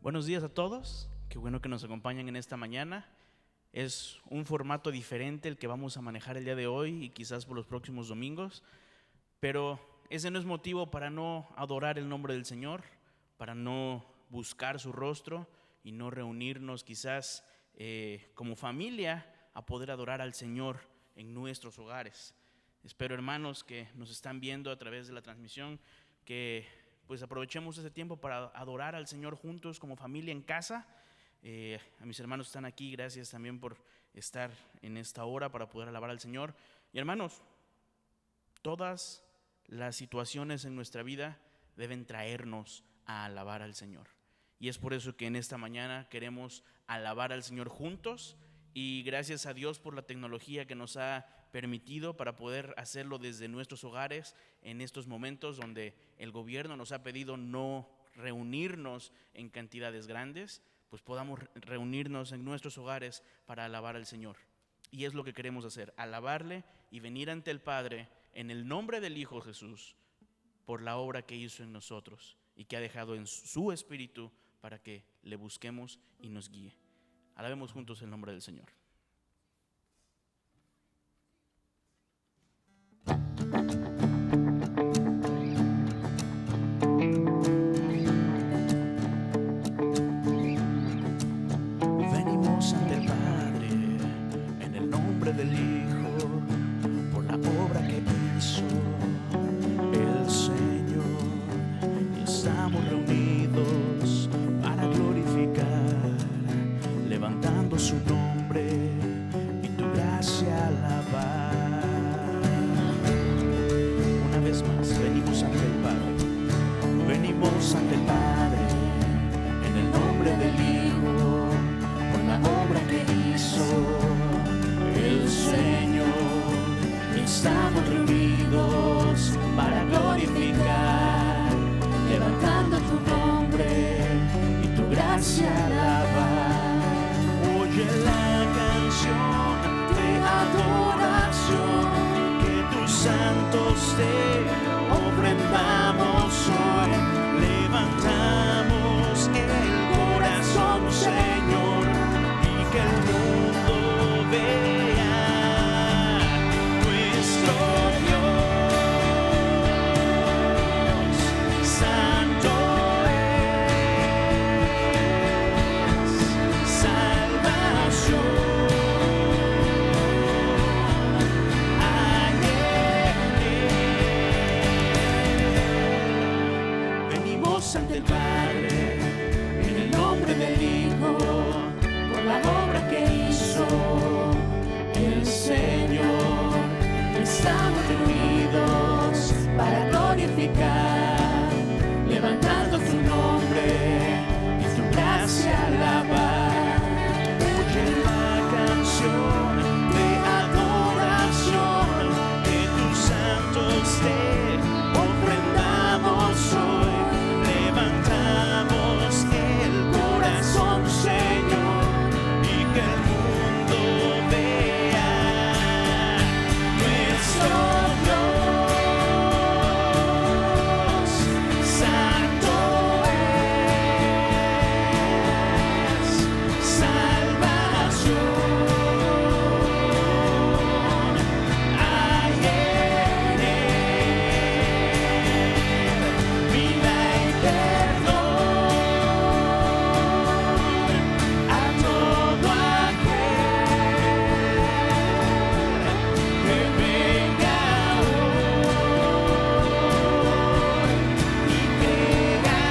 Buenos días a todos, qué bueno que nos acompañan en esta mañana. Es un formato diferente el que vamos a manejar el día de hoy y quizás por los próximos domingos, pero ese no es motivo para no adorar el nombre del Señor, para no buscar su rostro y no reunirnos quizás como familia a poder adorar al Señor en nuestros hogares. Espero, hermanos, que nos están viendo a través de la transmisión, que pues aprovechemos ese tiempo para adorar al Señor juntos como familia en casa. A mis hermanos que están aquí, gracias también por estar en esta hora para poder alabar al Señor. Y hermanos, todas las situaciones en nuestra vida deben traernos a alabar al Señor. Y es por eso que en esta mañana queremos alabar al Señor juntos. Y gracias a Dios por la tecnología que nos ha permitido para poder hacerlo desde nuestros hogares en estos momentos donde el gobierno nos ha pedido no reunirnos en cantidades grandes, pues podamos reunirnos en nuestros hogares para alabar al Señor. Y es lo que queremos hacer, alabarle y venir ante el Padre en el nombre del Hijo Jesús por la obra que hizo en nosotros y que ha dejado en su Espíritu para que le busquemos y nos guíe. Alabemos juntos el nombre del Señor. Venimos ante el Padre en el nombre del Hijo por la obra que hizo el Señor. Y estamos reunidos para glorificar, levantando su nombre y tu gracia alabar. Una vez más, venimos ante el Padre, venimos ante el Padre en el nombre del Hijo, por la obra que hizo el Señor. Estamos reunidos para glorificar, levantando tu nombre y tu gracia alabar. Oye la canción de adoración que tus santos te ofrendamos hoy. Levantamos el corazón, Señor, y que el mundo vea nuestro Dios santo es, salvación. Venimos ante el Padre en el nombre del Hijo por la obra que hizo el Señor. Estamos reunidos para glorificar, levantando tu nombre y tu gracia alabar. Oye la canción de adoración que tus santos te ofrendamos hoy. Levantamos el corazón, Señor, y que el mundo vea nuestro Dios santo es, salvación hay en él, vida y perdón a todo aquel que venga hoy y crea en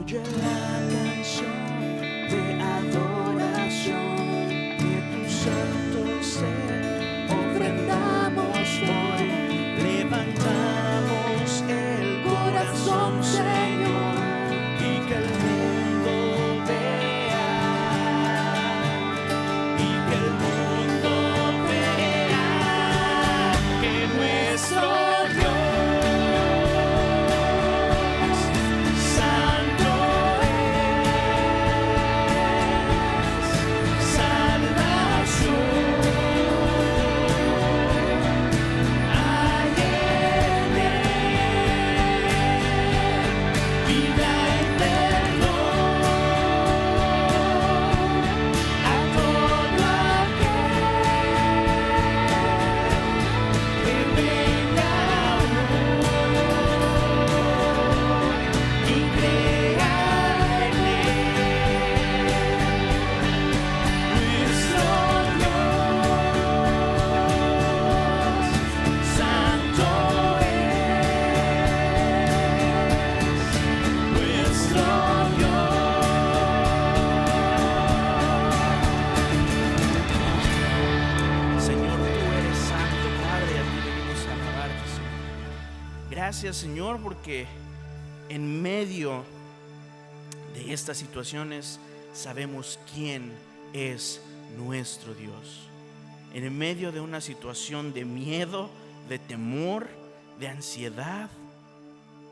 Oye la canción de adoración que tus santos te ofrendamos hoy. Levantamos el corazón, Señor, y que el mundo vea gracias, Señor, porque en medio de estas situaciones sabemos quién es nuestro Dios. En medio de una situación de miedo, de temor, de ansiedad,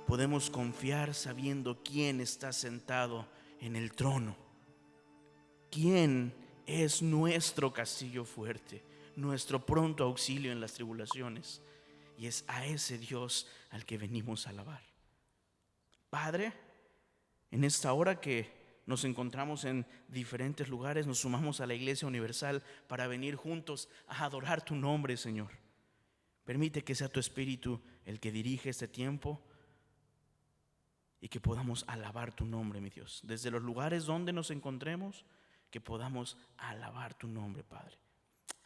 podemos confiar sabiendo quién está sentado en el trono. Quién es nuestro castillo fuerte, nuestro pronto auxilio en las tribulaciones. Y es a ese Dios al que venimos a alabar. Padre, en esta hora que nos encontramos en diferentes lugares, nos sumamos a la Iglesia Universal para venir juntos a adorar tu nombre, Señor. Permite que sea tu Espíritu el que dirige este tiempo y que podamos alabar tu nombre, mi Dios. Desde los lugares donde nos encontremos, que podamos alabar tu nombre, Padre.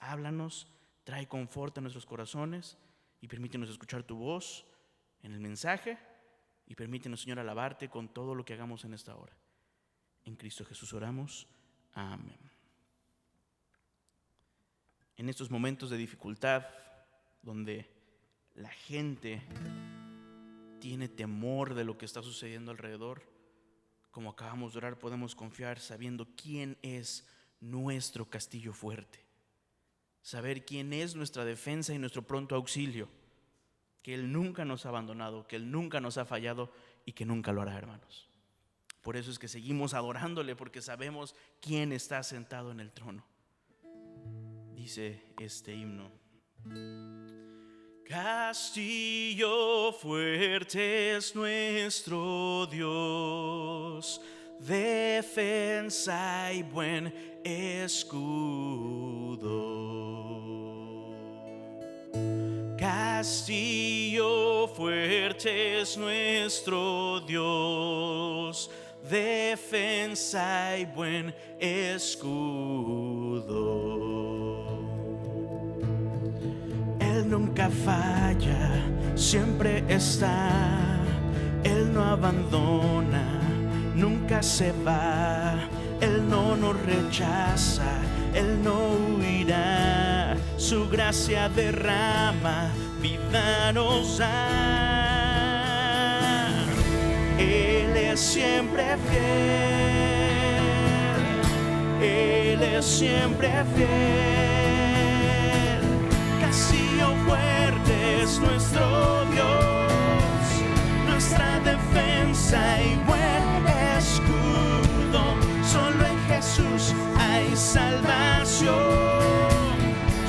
Háblanos, trae confort a nuestros corazones y permítenos escuchar tu voz en el mensaje y permítenos, Señor, alabarte con todo lo que hagamos en esta hora. En Cristo Jesús oramos. Amén. En estos momentos de dificultad, donde la gente tiene temor de lo que está sucediendo alrededor, como acabamos de orar, podemos confiar sabiendo quién es nuestro castillo fuerte. Saber quién es nuestra defensa y nuestro pronto auxilio. Que Él nunca nos ha abandonado, que Él nunca nos ha fallado y que nunca lo hará, hermanos. Por eso es que seguimos adorándole, porque sabemos quién está sentado en el trono. Dice este himno: castillo fuerte es nuestro Dios, defensa y buen escudo. Castillo fuerte es nuestro Dios, defensa y buen escudo. Él nunca falla, siempre está. Él no abandona, nunca se va. Él no nos rechaza, Él no huirá. Su gracia derrama, vida nos da. Él es siempre fiel, Él es siempre fiel. Castillo fuerte es nuestro Dios, nuestra defensa y buen escudo. Solo en Jesús hay salvación,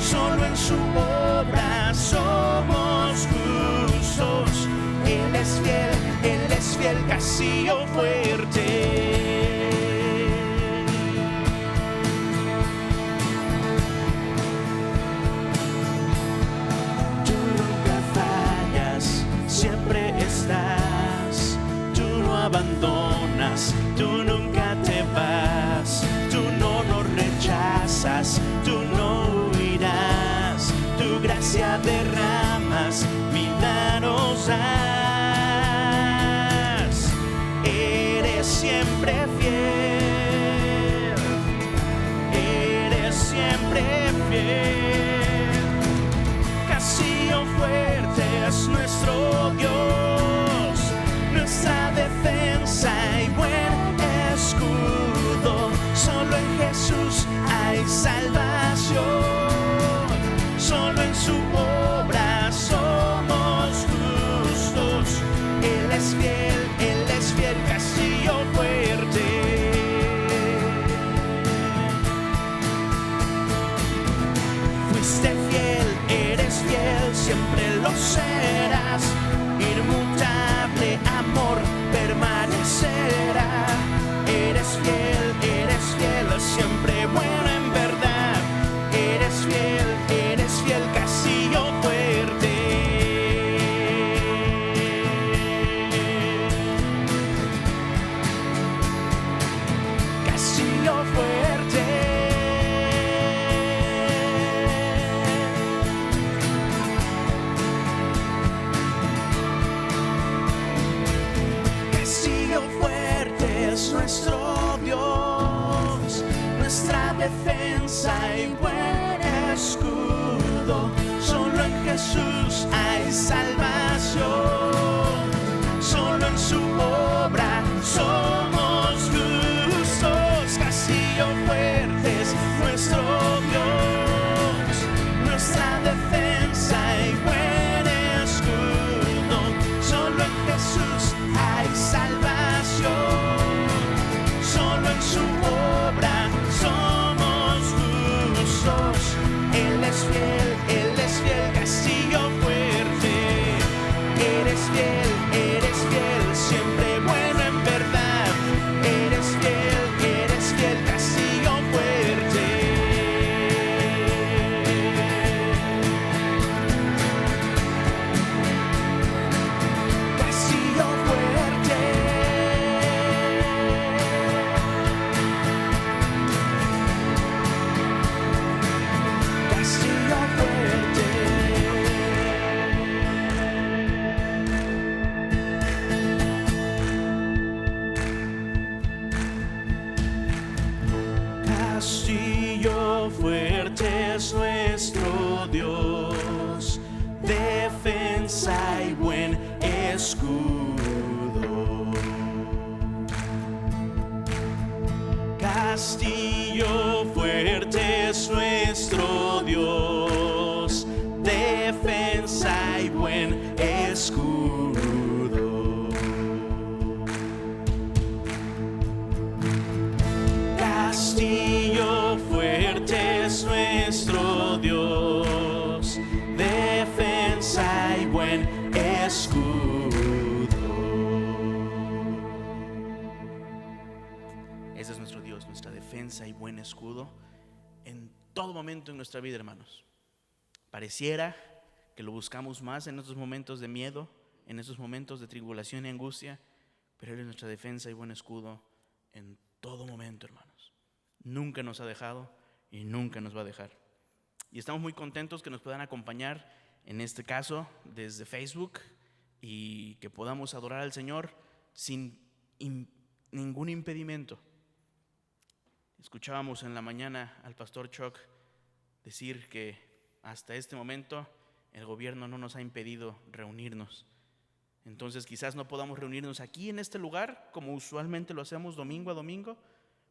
solo en su obra somos justos. Él es fiel, castillo fuerte. Tú nunca fallas, siempre estás. Tú no abandonas, tú nunca te vas. Tú no nos rechazas, tú no huirás. Tu gracia derramas, vida nos das. Eres siempre fiel, eres siempre fiel. Castillo fuerte es nuestro Dios, nuestra defensa y buen escudo. Solo en Jesús hay salvación, solo en su obra somos justos. Él es fiel, castillo fuerte. Fuiste fiel, eres fiel, siempre lo serás. Inmutable amor permanecerá. Eres fiel, siempre bueno en verdad. Eres fiel, castillo fuerte. Castillo fuerte. Castillo fuerte es nuestro Dios, nuestra defensa y buen escudo. Solo en Jesús hay salvación, fuerte es nuestro Dios, defensa y buen escudo. Castillo fuerte es nuestro Dios, defensa y buen escudo. Castillo fuerte es nuestro Dios, defensa y buen escudo. Ese es nuestro Dios, nuestra defensa y buen escudo en todo momento en nuestra vida, hermanos. Pareciera que lo buscamos más en estos momentos de miedo, en estos momentos de tribulación y angustia, pero Él es nuestra defensa y buen escudo en todo momento, hermanos. Nunca nos ha dejado y nunca nos va a dejar. Y estamos muy contentos que nos puedan acompañar, en este caso, desde Facebook, y que podamos adorar al Señor sin ningún impedimento. Escuchábamos en la mañana al pastor Chuck decir que hasta este momento el gobierno no nos ha impedido reunirnos. Entonces quizás no podamos reunirnos aquí en este lugar como usualmente lo hacemos domingo a domingo,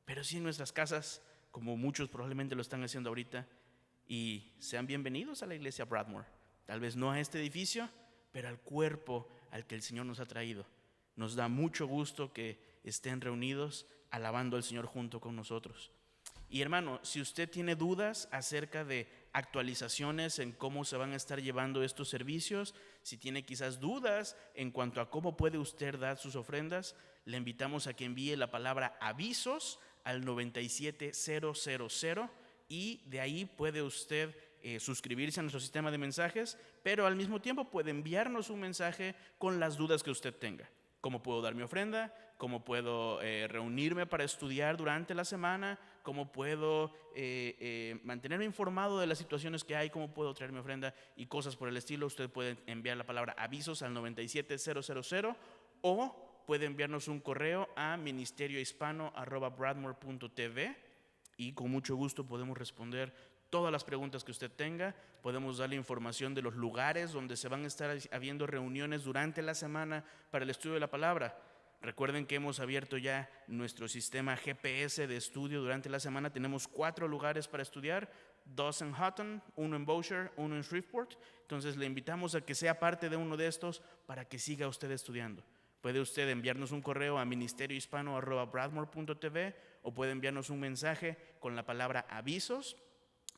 pero sí en nuestras casas, como muchos probablemente lo están haciendo ahorita. Y sean bienvenidos a la iglesia Broadmoor. Tal vez no a este edificio, pero al cuerpo al que el Señor nos ha traído. Nos da mucho gusto que estén reunidos alabando al Señor junto con nosotros. Y hermano, si usted tiene dudas acerca de actualizaciones en cómo se van a estar llevando estos servicios, si tiene quizás dudas en cuanto a cómo puede usted dar sus ofrendas, le invitamos a que envíe la palabra avisos al 97000 y de ahí puede usted suscribirse a nuestro sistema de mensajes, pero al mismo tiempo puede enviarnos un mensaje con las dudas que usted tenga. ¿Cómo puedo dar mi ofrenda? ¿Cómo puedo reunirme para estudiar durante la semana? ¿Cómo puedo mantenerme informado de las situaciones que hay? ¿Cómo puedo traer mi ofrenda? Y cosas por el estilo. Usted puede enviar la palabra avisos al 97000 o puede enviarnos un correo a ministeriohispano@broadmoor.tv y con mucho gusto podemos responder todas las preguntas que usted tenga. Podemos darle información de los lugares donde se van a estar habiendo reuniones durante la semana para el estudio de la palabra. Recuerden que hemos abierto ya nuestro sistema GPS de estudio durante la semana. Tenemos 4 lugares para estudiar, 2 en Houghton, 1 en Bossier, 1 en Shreveport. Entonces le invitamos a que sea parte de uno de estos para que siga usted estudiando. Puede usted enviarnos un correo a ministeriohispano@broadmoor.tv o puede enviarnos un mensaje con la palabra avisos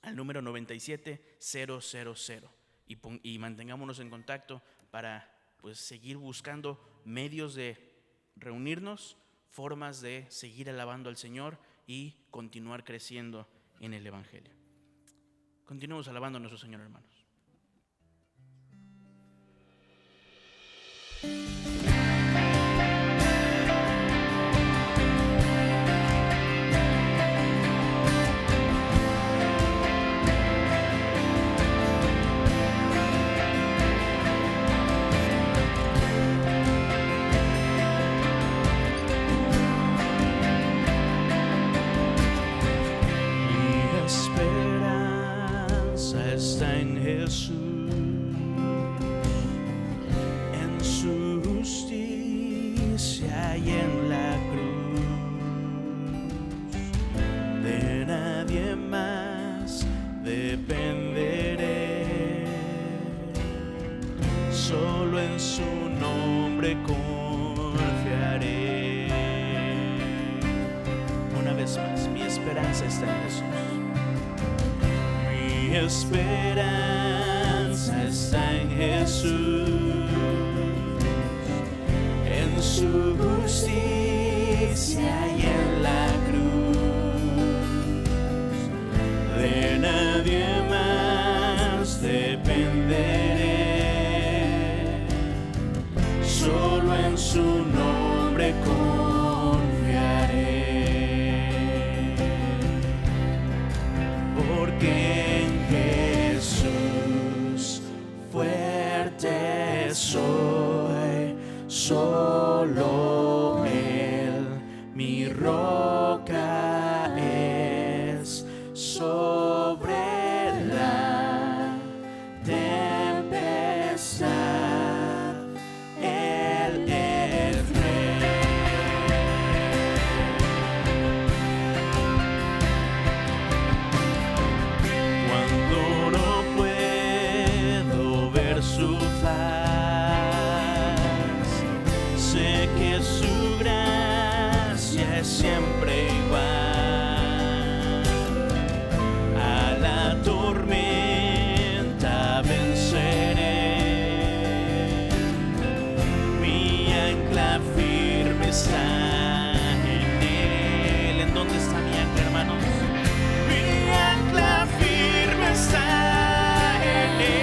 al número 97000 y mantengámonos en contacto para seguir buscando medios de reunirnos, formas de seguir alabando al Señor y continuar creciendo en el Evangelio. Continuemos alabando a nuestro Señor, hermanos. Mi esperanza está en Jesús, en su justicia y en la cruz. De nadie más dependeré, solo en su nombre confiaré. Porque en Jesús fuerte soy, solo Él mi es siempre igual. A la tormenta venceré, mi ancla firme está en Él. ¿En dónde está mi ancla, hermanos? Mi ancla firme está en Él.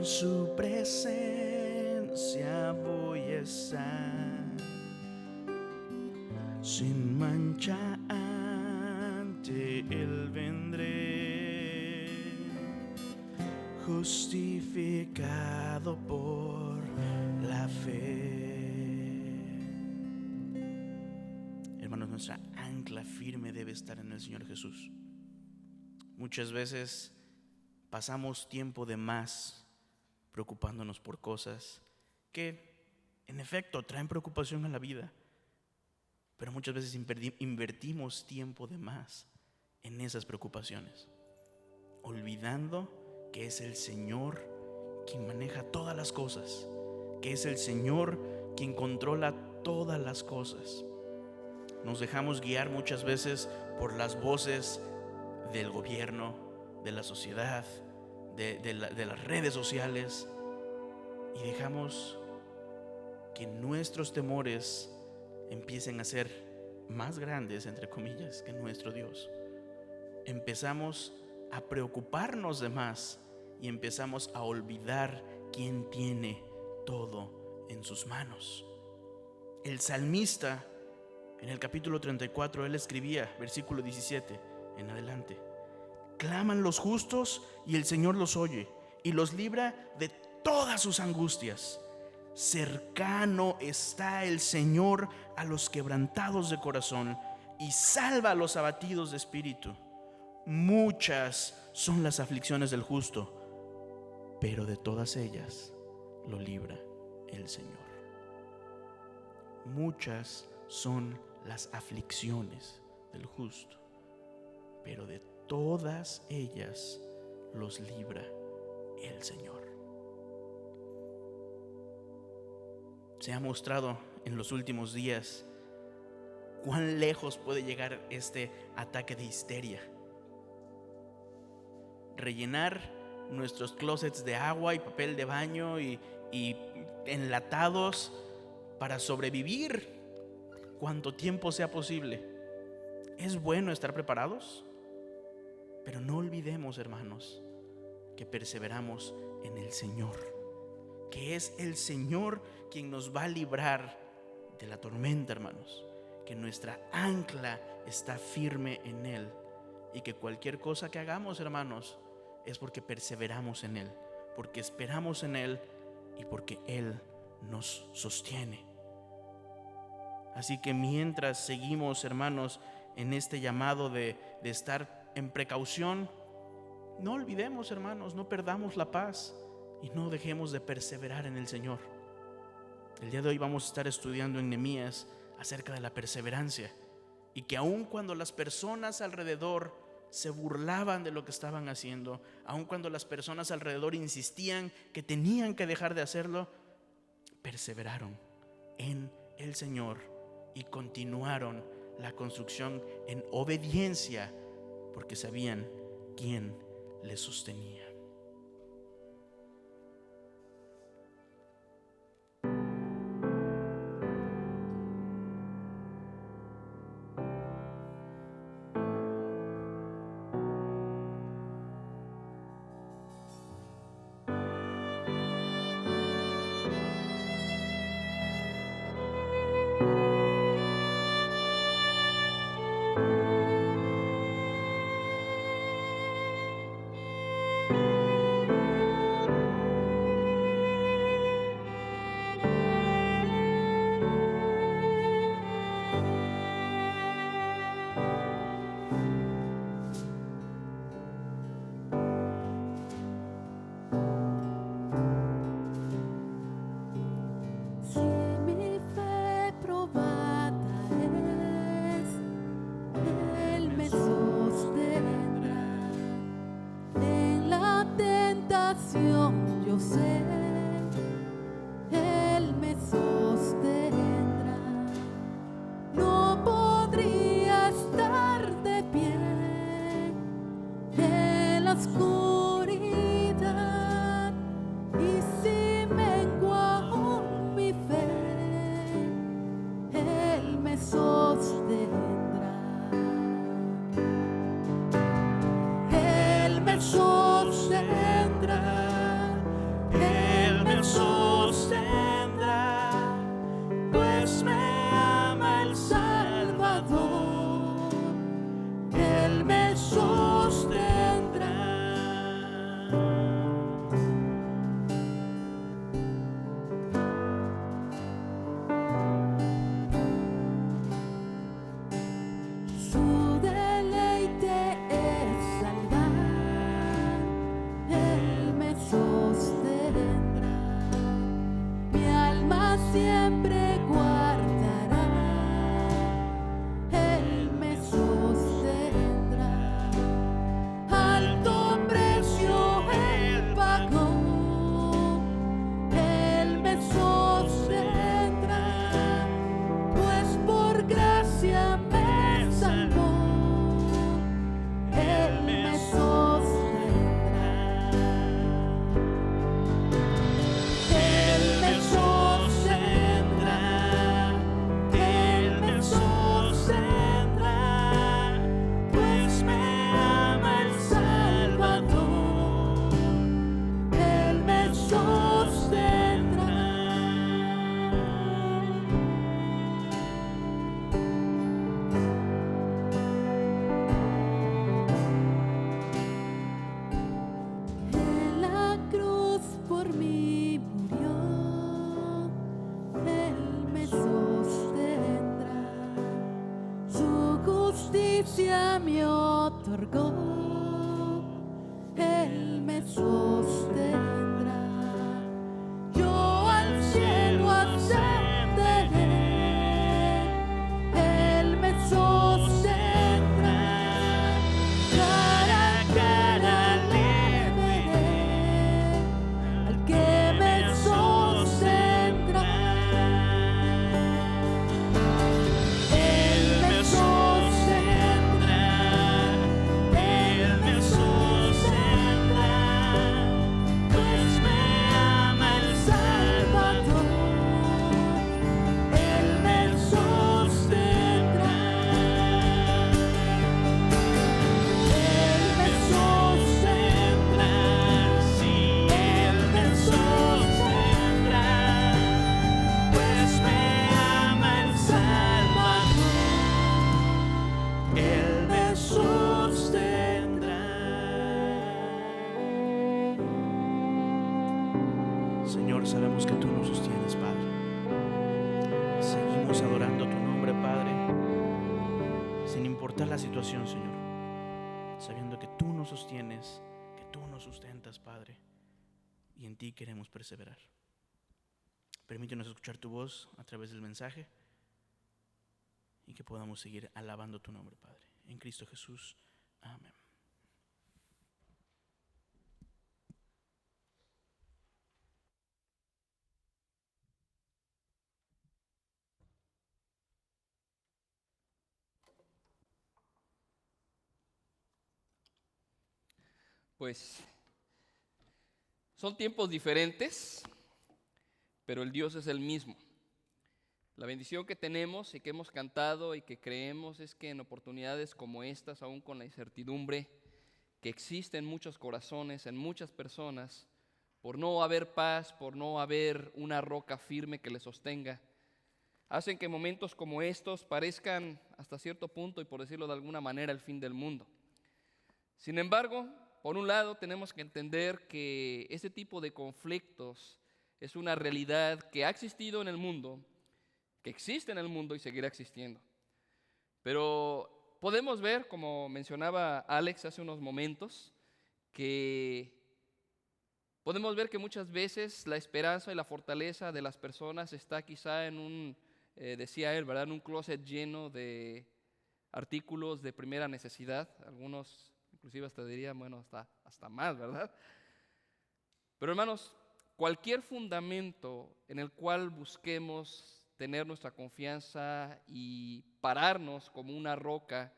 Su presencia voy a estar, sin mancha ante Él vendré, justificado por la fe. Hermanos, nuestra ancla firme debe estar en el Señor Jesús. Muchas veces pasamos tiempo de más preocupándonos por cosas que en efecto traen preocupación a la vida, pero muchas veces invertimos tiempo de más en esas preocupaciones, olvidando que es el Señor quien maneja todas las cosas, que es el Señor quien controla todas las cosas. Nos dejamos guiar muchas veces por las voces del gobierno, de la sociedad, de las redes sociales, y dejamos que nuestros temores empiecen a ser más grandes, entre comillas, que nuestro Dios. Empezamos a preocuparnos de más y empezamos a olvidar quién tiene todo en sus manos. El salmista, en el capítulo 34, él escribía, versículo 17 en adelante: claman los justos y el Señor los oye y los libra de todas sus angustias. Cercano está el Señor a los quebrantados de corazón y salva a los abatidos de espíritu. Muchas son las aflicciones del justo, pero de todas ellas lo libra el Señor. Muchas son las aflicciones del justo, pero de todas ellas los libra el Señor. Se ha mostrado en los últimos días cuán lejos puede llegar este ataque de histeria. Rellenar nuestros closets de agua y papel de baño y enlatados para sobrevivir cuanto tiempo sea posible. Es bueno estar preparados, pero no olvidemos, hermanos, que perseveramos en el Señor, que es el Señor quien nos va a librar de la tormenta, hermanos, que nuestra ancla está firme en Él, y que cualquier cosa que hagamos, hermanos, es porque perseveramos en Él, porque esperamos en Él y porque Él nos sostiene. Así que mientras seguimos, hermanos, en este llamado de estar en precaución, no olvidemos, hermanos, no perdamos la paz y no dejemos de perseverar en el Señor. El día de hoy vamos a estar estudiando en Nehemías acerca de la perseverancia, y que aun cuando las personas alrededor se burlaban de lo que estaban haciendo, aun cuando las personas alrededor insistían que tenían que dejar de hacerlo, perseveraron en el Señor y continuaron la construcción en obediencia, porque sabían quién les sostenía. Yo sé, Él me sostendrá. No podría estar de pie en la oscuridad, y si mengua aún mi fe, Él me sostendrá. Él me sostendrá. Él me sostendrá, pues me ama el Salvador. Él me sostendrá. Su deleite es salvar. Él me sostendrá. Mi alma siempre guardará. Él me sostendrá. Alto precio Él pagó. Él me sostendrá, pues por gracia me salvó. Él me sostendrá. Él me sostendrá. Él me sostendrá, pues me ama el Salvador. Él me sostendrá. En la cruz por mí murió. Él me sostendrá. Su justicia me otorgó. Él me sostendrá. Yo al cielo ascenderé. Él me sostendrá. Cara a cara le veré al que me sostendrá. Él me sostendrá. Él me sostendrá, pues importar la situación, Señor, sabiendo que tú nos sostienes, que tú nos sustentas, Padre, y en ti queremos perseverar. Permítenos escuchar tu voz a través del mensaje y que podamos seguir alabando tu nombre, Padre. En Cristo Jesús. Amén. Pues son tiempos diferentes, pero el Dios es el mismo. La bendición que tenemos y que hemos cantado y que creemos es que en oportunidades como estas, aún con la incertidumbre que existe en muchos corazones, en muchas personas, por no haber paz, por no haber una roca firme que les sostenga, hacen que momentos como estos parezcan hasta cierto punto, y por decirlo de alguna manera, el fin del mundo. Sin embargo, por un lado tenemos que entender que este tipo de conflictos es una realidad que ha existido en el mundo, que existe en el mundo y seguirá existiendo. Pero podemos ver, como mencionaba Alex hace unos momentos, que podemos ver que muchas veces la esperanza y la fortaleza de las personas está quizá en un, decía él, ¿verdad?, en un closet lleno de artículos de primera necesidad. Algunos inclusive hasta dirían, bueno, hasta más, ¿verdad? Pero hermanos, cualquier fundamento en el cual busquemos tener nuestra confianza y pararnos como una roca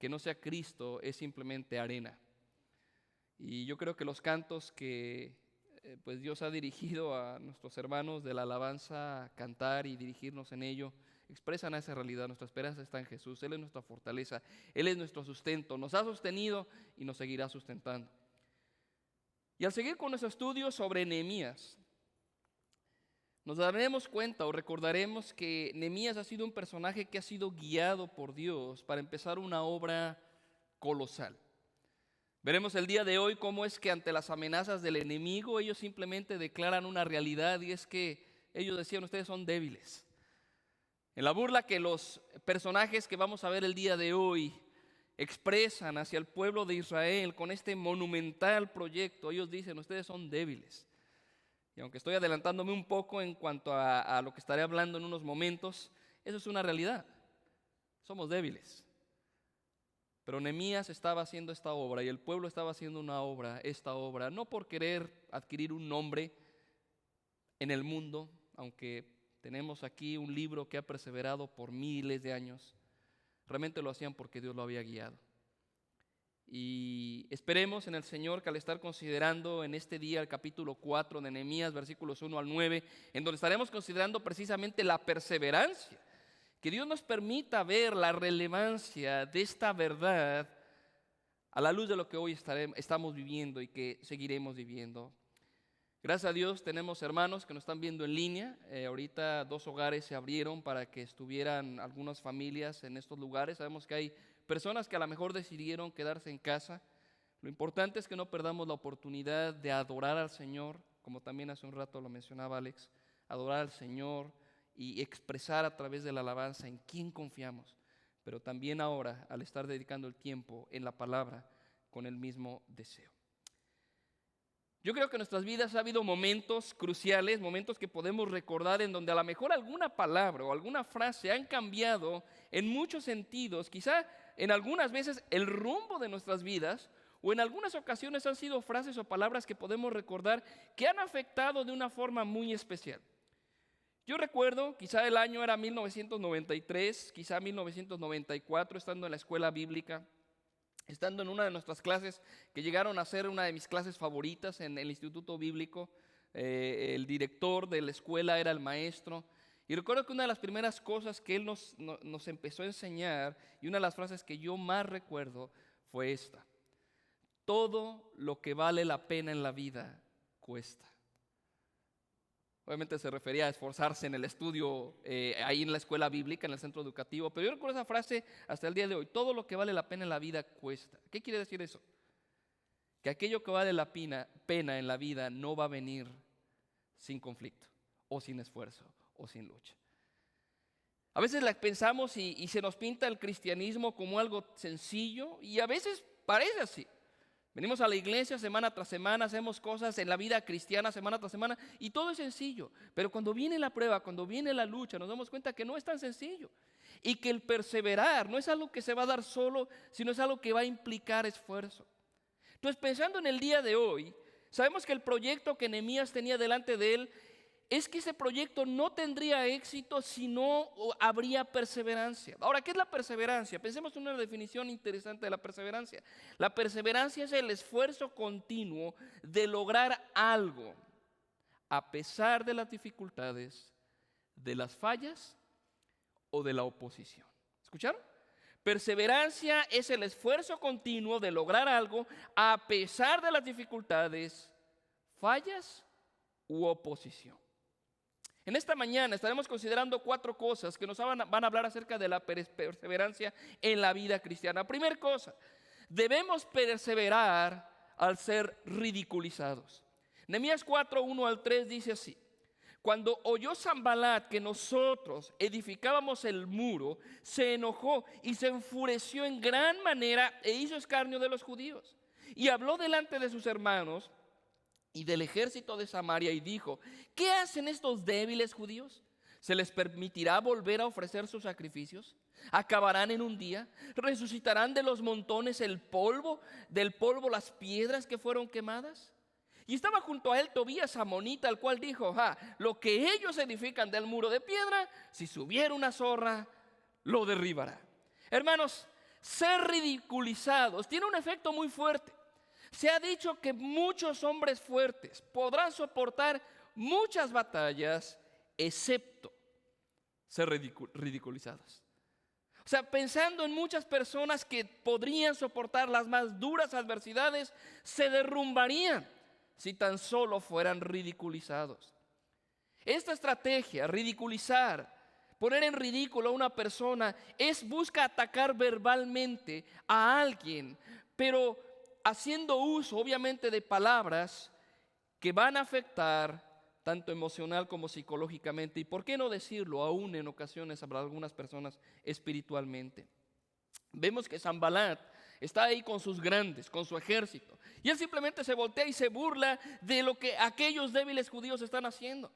que no sea Cristo es simplemente arena. Y yo creo que los cantos que pues Dios ha dirigido a nuestros hermanos de la alabanza a cantar y dirigirnos en ello expresan esa realidad. Nuestra esperanza está en Jesús. Él es nuestra fortaleza, Él es nuestro sustento, nos ha sostenido y nos seguirá sustentando. Y al seguir con nuestro estudio sobre Nehemías, nos daremos cuenta o recordaremos que Nehemías ha sido un personaje que ha sido guiado por Dios para empezar una obra colosal. Veremos el día de hoy cómo es que ante las amenazas del enemigo ellos simplemente declaran una realidad, y es que ellos decían: ustedes son débiles. En la burla que los personajes que vamos a ver el día de hoy expresan hacia el pueblo de Israel con este monumental proyecto, ellos dicen: ustedes son débiles. Y aunque estoy adelantándome un poco en cuanto a lo que estaré hablando en unos momentos, eso es una realidad. Somos débiles. Pero Nehemías estaba haciendo esta obra y el pueblo estaba haciendo esta obra, no por querer adquirir un nombre en el mundo, aunque tenemos aquí un libro que ha perseverado por miles de años. Realmente lo hacían porque Dios lo había guiado. Y esperemos en el Señor que al estar considerando en este día el capítulo 4 de Nehemías, versículos 1 al 9, en donde estaremos considerando precisamente la perseverancia, que Dios nos permita ver la relevancia de esta verdad a la luz de lo que hoy estamos viviendo y que seguiremos viviendo. Gracias a Dios tenemos hermanos que nos están viendo en línea. Ahorita 2 hogares se abrieron para que estuvieran algunas familias en estos lugares. Sabemos que hay personas que a lo mejor decidieron quedarse en casa. Lo importante es que no perdamos la oportunidad de adorar al Señor, como también hace un rato lo mencionaba Alex, adorar al Señor y expresar a través de la alabanza en quién confiamos, pero también ahora al estar dedicando el tiempo en la palabra con el mismo deseo. Yo creo que en nuestras vidas ha habido momentos cruciales, momentos que podemos recordar en donde a lo mejor alguna palabra o alguna frase han cambiado en muchos sentidos, quizá en algunas veces el rumbo de nuestras vidas, o en algunas ocasiones han sido frases o palabras que podemos recordar que han afectado de una forma muy especial. Yo recuerdo, quizá el año era 1993, quizá 1994, estando en la escuela bíblica, estando en una de nuestras clases que llegaron a ser una de mis clases favoritas en el instituto bíblico. El director de la escuela era el maestro, y recuerdo que una de las primeras cosas que él nos empezó a enseñar, y una de las frases que yo más recuerdo, fue esta: todo lo que vale la pena en la vida cuesta. Obviamente se refería a esforzarse en el estudio ahí en la escuela bíblica, en el centro educativo. Pero yo recuerdo esa frase hasta el día de hoy: todo lo que vale la pena en la vida cuesta. ¿Qué quiere decir eso? Que aquello que vale la pena en la vida no va a venir sin conflicto, o sin esfuerzo, o sin lucha. A veces la pensamos y se nos pinta el cristianismo como algo sencillo y a veces parece así. Venimos a la iglesia semana tras semana, hacemos cosas en la vida cristiana semana tras semana y todo es sencillo. Pero cuando viene la prueba, cuando viene la lucha, nos damos cuenta que no es tan sencillo. Y que el perseverar no es algo que se va a dar solo, sino es algo que va a implicar esfuerzo. Entonces, pensando en el día de hoy, sabemos que el proyecto que Nehemías tenía delante de él es que ese proyecto no tendría éxito si no habría perseverancia. Ahora, ¿qué es la perseverancia? Pensemos en una definición interesante de la perseverancia. La perseverancia es el esfuerzo continuo de lograr algo a pesar de las dificultades, de las fallas o de la oposición. ¿Escucharon? Perseverancia es el esfuerzo continuo de lograr algo a pesar de las dificultades, fallas u oposición. En esta mañana estaremos considerando 4 cosas que nos van a hablar acerca de la perseverancia en la vida cristiana. Primera cosa, debemos perseverar al ser ridiculizados. Nehemías 4, 1 al 3 dice así: cuando oyó Sanbalat que nosotros edificábamos el muro, se enojó y se enfureció en gran manera e hizo escarnio de los judíos. Y habló delante de sus hermanos y del ejército de Samaria y dijo: ¿qué hacen estos débiles judíos? ¿Se les permitirá volver a ofrecer sus sacrificios? ¿Acabarán en un día? ¿Resucitarán de los montones el polvo, del polvo las piedras que fueron quemadas? Y estaba junto a él Tobías amonita, el cual dijo: lo que ellos edifican del muro de piedra, si subiera una zorra, lo derribará. Hermanos, ser ridiculizados tiene un efecto muy fuerte. Se ha dicho que muchos hombres fuertes podrán soportar muchas batallas, excepto ser ridiculizados. O sea, pensando en muchas personas que podrían soportar las más duras adversidades, se derrumbarían si tan solo fueran ridiculizados. Esta estrategia, ridiculizar, poner en ridículo a una persona, busca atacar verbalmente a alguien, pero haciendo uso obviamente de palabras que van a afectar tanto emocional como psicológicamente, y por qué no decirlo, aún en ocasiones para algunas personas espiritualmente. Vemos que Sanbalat está ahí con sus grandes, con su ejército, y él simplemente se voltea y se burla de lo que aquellos débiles judíos están haciendo.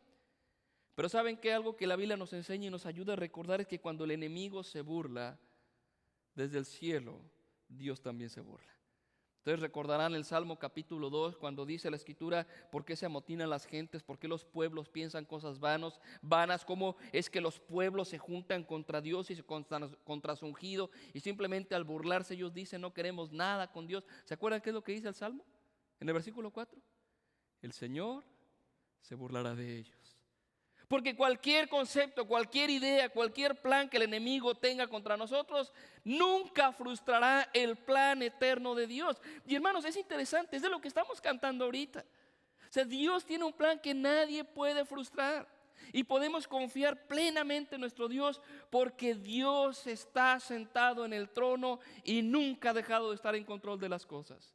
Pero ¿saben qué? Algo que la Biblia nos enseña y nos ayuda a recordar es que cuando el enemigo se burla, desde el cielo Dios también se burla. Ustedes recordarán el Salmo capítulo 2 cuando dice la Escritura: ¿por qué se amotinan las gentes? ¿Por qué los pueblos piensan cosas vanas? ¿Cómo es que los pueblos se juntan contra Dios y contra su ungido? Y simplemente al burlarse ellos dicen: no queremos nada con Dios. ¿Se acuerdan qué es lo que dice el Salmo? En el versículo 4: el Señor se burlará de ellos. Porque cualquier concepto, cualquier idea, cualquier plan que el enemigo tenga contra nosotros nunca frustrará el plan eterno de Dios. Y hermanos, es interesante, es de lo que estamos cantando ahorita. O sea, Dios tiene un plan que nadie puede frustrar. Y podemos confiar plenamente en nuestro Dios, porque Dios está sentado en el trono y nunca ha dejado de estar en control de las cosas.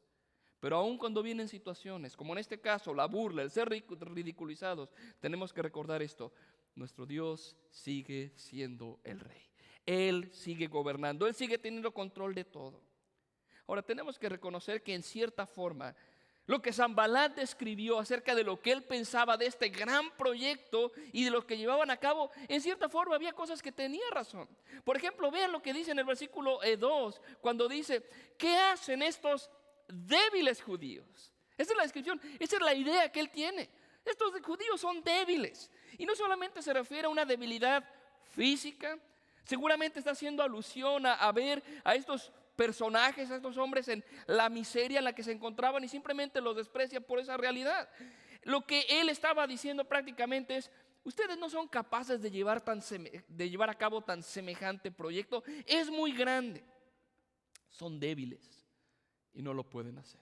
Pero aun cuando vienen situaciones, como en este caso, la burla, el ser ridiculizados, tenemos que recordar esto: nuestro Dios sigue siendo el Rey. Él sigue gobernando, Él sigue teniendo control de todo. Ahora, tenemos que reconocer que en cierta forma, lo que Sanbalat describió acerca de lo que él pensaba de este gran proyecto y de lo que llevaban a cabo, en cierta forma había cosas que tenía razón. Por ejemplo, vean lo que dice en el versículo 2, cuando dice: ¿qué hacen estos débiles judíos? Esa es la descripción, esa es la idea que él tiene. Estos judíos son débiles. Y no solamente se refiere a una debilidad física, seguramente está haciendo alusión a ver a estos personajes, a estos hombres en la miseria en la que se encontraban y simplemente los desprecia por esa realidad. Lo que él estaba diciendo prácticamente es: ustedes no son capaces de llevar a cabo tan semejante proyecto, es muy grande. Son débiles y no lo pueden hacer.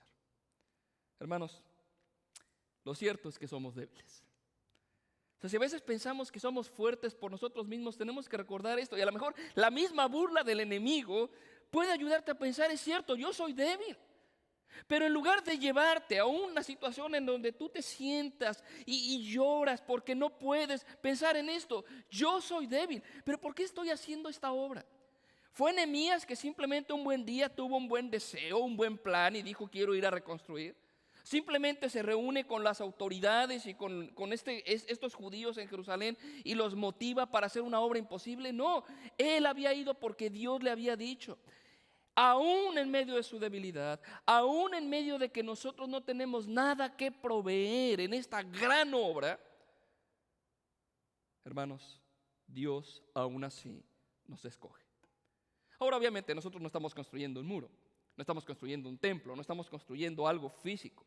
Hermanos, lo cierto es que somos débiles. O sea, si a veces pensamos que somos fuertes por nosotros mismos, tenemos que recordar esto. Y a lo mejor la misma burla del enemigo puede ayudarte a pensar: es cierto, yo soy débil. Pero en lugar de llevarte a una situación en donde tú te sientas y lloras porque no puedes pensar en esto, yo soy débil, pero ¿por qué estoy haciendo esta obra? ¿Fue Nehemías que simplemente un buen día tuvo un buen deseo, un buen plan y dijo quiero ir a reconstruir? Simplemente se reúne con las autoridades y con estos judíos en Jerusalén y los motiva para hacer una obra imposible. No, él había ido porque Dios le había dicho. Aún en medio de su debilidad, aún en medio de que nosotros no tenemos nada que proveer en esta gran obra, hermanos, Dios aún así nos escoge. Ahora obviamente nosotros no estamos construyendo un muro, no estamos construyendo un templo, no estamos construyendo algo físico.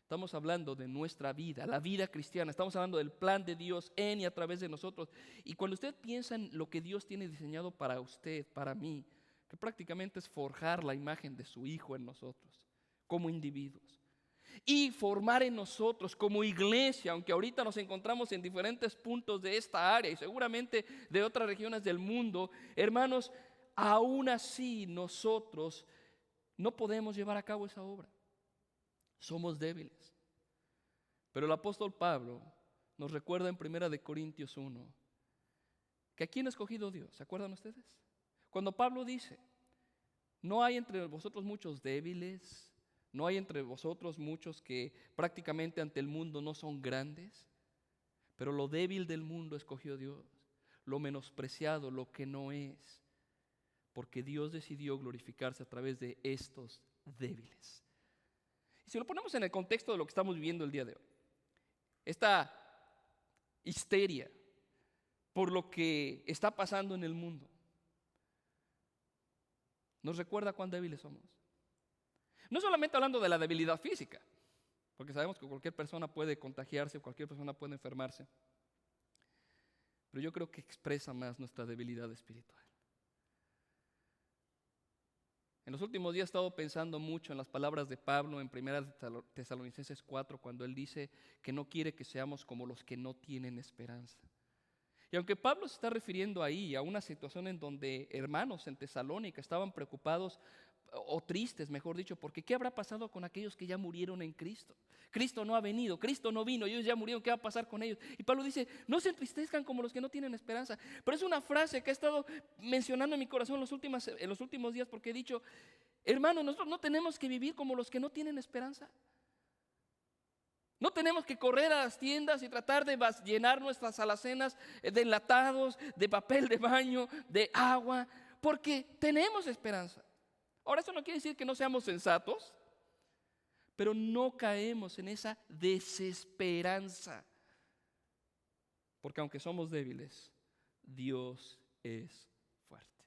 Estamos hablando de nuestra vida, la vida cristiana. Estamos hablando del plan de Dios en y a través de nosotros. Y cuando usted piensa en lo que Dios tiene diseñado para usted, para mí, que prácticamente es forjar la imagen de su Hijo en nosotros, como individuos. Y formar en nosotros como iglesia, aunque ahorita nos encontramos en diferentes puntos de esta área y seguramente de otras regiones del mundo, hermanos, aún así nosotros no podemos llevar a cabo esa obra. Somos débiles. Pero el apóstol Pablo nos recuerda en 1 Corintios 1 que ¿a quién ha escogido Dios? ¿Se acuerdan ustedes? Cuando Pablo dice, no hay entre vosotros muchos débiles, no hay entre vosotros muchos que prácticamente ante el mundo no son grandes, pero lo débil del mundo escogió Dios, lo menospreciado, lo que no es, porque Dios decidió glorificarse a través de estos débiles. Y si lo ponemos en el contexto de lo que estamos viviendo el día de hoy, esta histeria por lo que está pasando en el mundo, nos recuerda cuán débiles somos. No solamente hablando de la debilidad física, porque sabemos que cualquier persona puede contagiarse, cualquier persona puede enfermarse, pero yo creo que expresa más nuestra debilidad espiritual. En los últimos días he estado pensando mucho en las palabras de Pablo en 1 Tesalonicenses 4, cuando él dice que no quiere que seamos como los que no tienen esperanza. Y aunque Pablo se está refiriendo ahí a una situación en donde hermanos en Tesalónica estaban preocupados o tristes, mejor dicho, porque ¿qué habrá pasado con aquellos que ya murieron en Cristo? Cristo no ha venido, Cristo no vino, ellos ya murieron, ¿qué va a pasar con ellos? Y Pablo dice, no se entristezcan como los que no tienen esperanza. Pero es una frase que he estado mencionando en mi corazón en los últimos días porque he dicho, hermanos, nosotros no tenemos que vivir como los que no tienen esperanza. No tenemos que correr a las tiendas y tratar de llenar nuestras alacenas de enlatados, de papel de baño, de agua, porque tenemos esperanza. Ahora, eso no quiere decir que no seamos sensatos, pero no caemos en esa desesperanza. Porque aunque somos débiles, Dios es fuerte.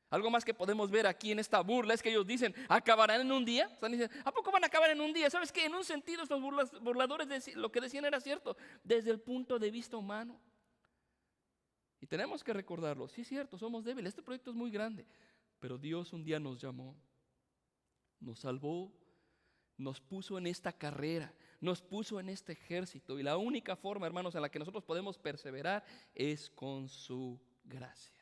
Algo más que podemos ver aquí en esta burla es que ellos dicen, ¿acabarán en un día? Están diciendo, ¿a poco van a acabar en un día? ¿Sabes qué? En un sentido estos burladores lo que decían era cierto, desde el punto de vista humano. Y tenemos que recordarlo, sí es cierto, somos débiles, este proyecto es muy grande, pero Dios un día nos llamó, nos salvó, nos puso en esta carrera, nos puso en este ejército. Y la única forma, hermanos, en la que nosotros podemos perseverar es con su gracia.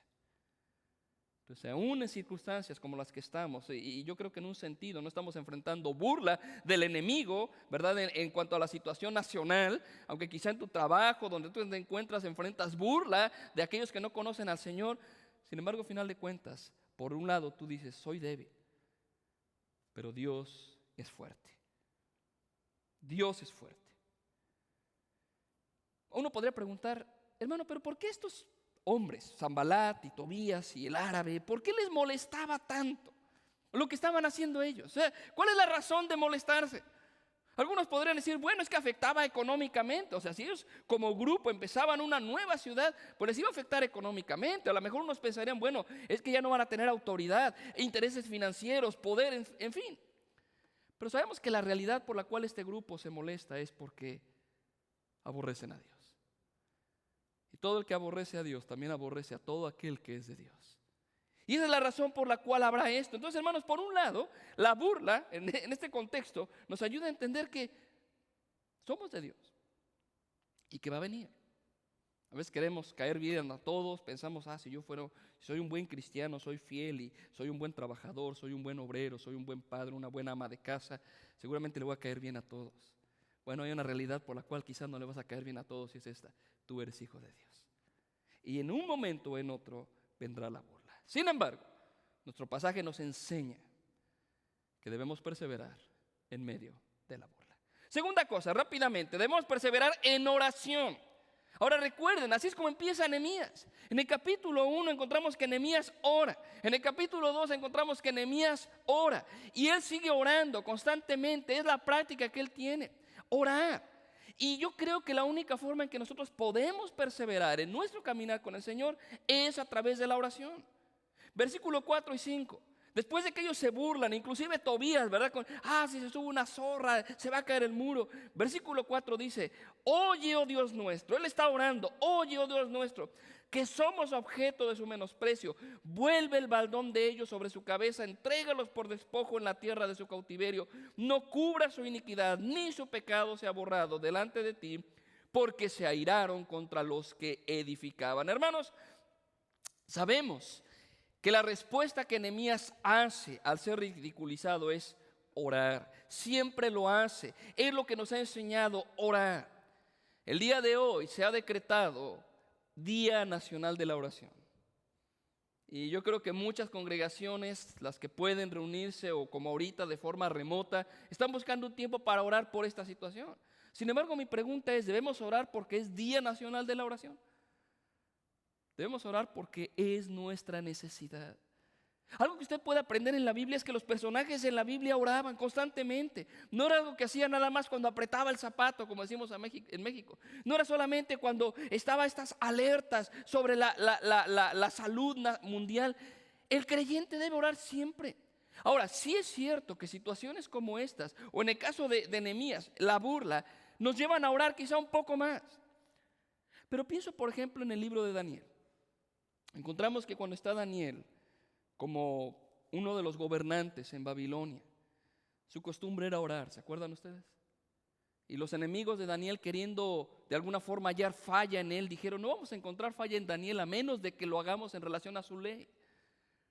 Entonces, aún en circunstancias como las que estamos, y yo creo que en un sentido no estamos enfrentando burla del enemigo, ¿verdad? En cuanto a la situación nacional, aunque quizá en tu trabajo, donde tú te encuentras, enfrentas burla de aquellos que no conocen al Señor. Sin embargo, al final de cuentas, por un lado tú dices, soy débil, pero Dios es fuerte. Dios es fuerte. Uno podría preguntar, hermano, pero ¿por qué estos hombres, Sanbalat y Tobías y el árabe, por qué les molestaba tanto lo que estaban haciendo ellos? O sea, ¿cuál es la razón de molestarse? Algunos podrían decir, bueno, es que afectaba económicamente. O sea, si ellos como grupo empezaban una nueva ciudad, pues les iba a afectar económicamente. A lo mejor unos pensarían, bueno, es que ya no van a tener autoridad, intereses financieros, poder, en fin. Pero sabemos que la realidad por la cual este grupo se molesta es porque aborrecen a Dios. Y todo el que aborrece a Dios también aborrece a todo aquel que es de Dios. Y esa es la razón por la cual habrá esto. Entonces, hermanos, por un lado, la burla en este contexto nos ayuda a entender que somos de Dios y que va a venir. A veces queremos caer bien a todos, pensamos, si soy un buen cristiano, soy fiel y soy un buen trabajador, soy un buen obrero, soy un buen padre, una buena ama de casa, seguramente le voy a caer bien a todos. Bueno, hay una realidad por la cual quizás no le vas a caer bien a todos y es esta: tú eres hijo de Dios. Y en un momento o en otro vendrá la burla. Sin embargo, nuestro pasaje nos enseña que debemos perseverar en medio de la burla. Segunda cosa, rápidamente, debemos perseverar en oración. Ahora recuerden, así es como empieza Nehemías. En el capítulo 1 encontramos que Nehemías ora. En el capítulo 2 encontramos que Nehemías ora. Y él sigue orando constantemente. Es la práctica que él tiene, orar. Y yo creo que la única forma en que nosotros podemos perseverar en nuestro caminar con el Señor es a través de la oración. Versículo 4 y 5. Después de que ellos se burlan, inclusive Tobías, ¿verdad? Si se sube una zorra, se va a caer el muro. Versículo 4 dice: oye, oh Dios nuestro. Él está orando: oye, oh Dios nuestro, que somos objeto de su menosprecio. Vuelve el baldón de ellos sobre su cabeza, entrégalos por despojo en la tierra de su cautiverio. No cubra su iniquidad, ni su pecado sea borrado delante de ti, porque se airaron contra los que edificaban. Hermanos, sabemos que la respuesta que Nehemías hace al ser ridiculizado es orar. Siempre lo hace. Es lo que nos ha enseñado: orar. El día de hoy se ha decretado Día Nacional de la Oración. Y yo creo que muchas congregaciones, las que pueden reunirse o como ahorita de forma remota, están buscando un tiempo para orar por esta situación. Sin embargo, mi pregunta es: ¿debemos orar porque es Día Nacional de la Oración? Debemos orar porque es nuestra necesidad. Algo que usted puede aprender en la Biblia es que los personajes en la Biblia oraban constantemente. No era algo que hacía nada más cuando apretaba el zapato, como decimos en México. No era solamente cuando estaba estas alertas sobre la salud mundial. El creyente debe orar siempre. Ahora, sí es cierto que situaciones como estas, o en el caso de Nehemías, la burla, nos llevan a orar quizá un poco más. Pero pienso, por ejemplo, en el libro de Daniel. Encontramos que cuando está Daniel como uno de los gobernantes en Babilonia, su costumbre era orar. ¿Se acuerdan ustedes? Y los enemigos de Daniel, queriendo de alguna forma hallar falla en él, dijeron: no vamos a encontrar falla en Daniel a menos de que lo hagamos en relación a su ley.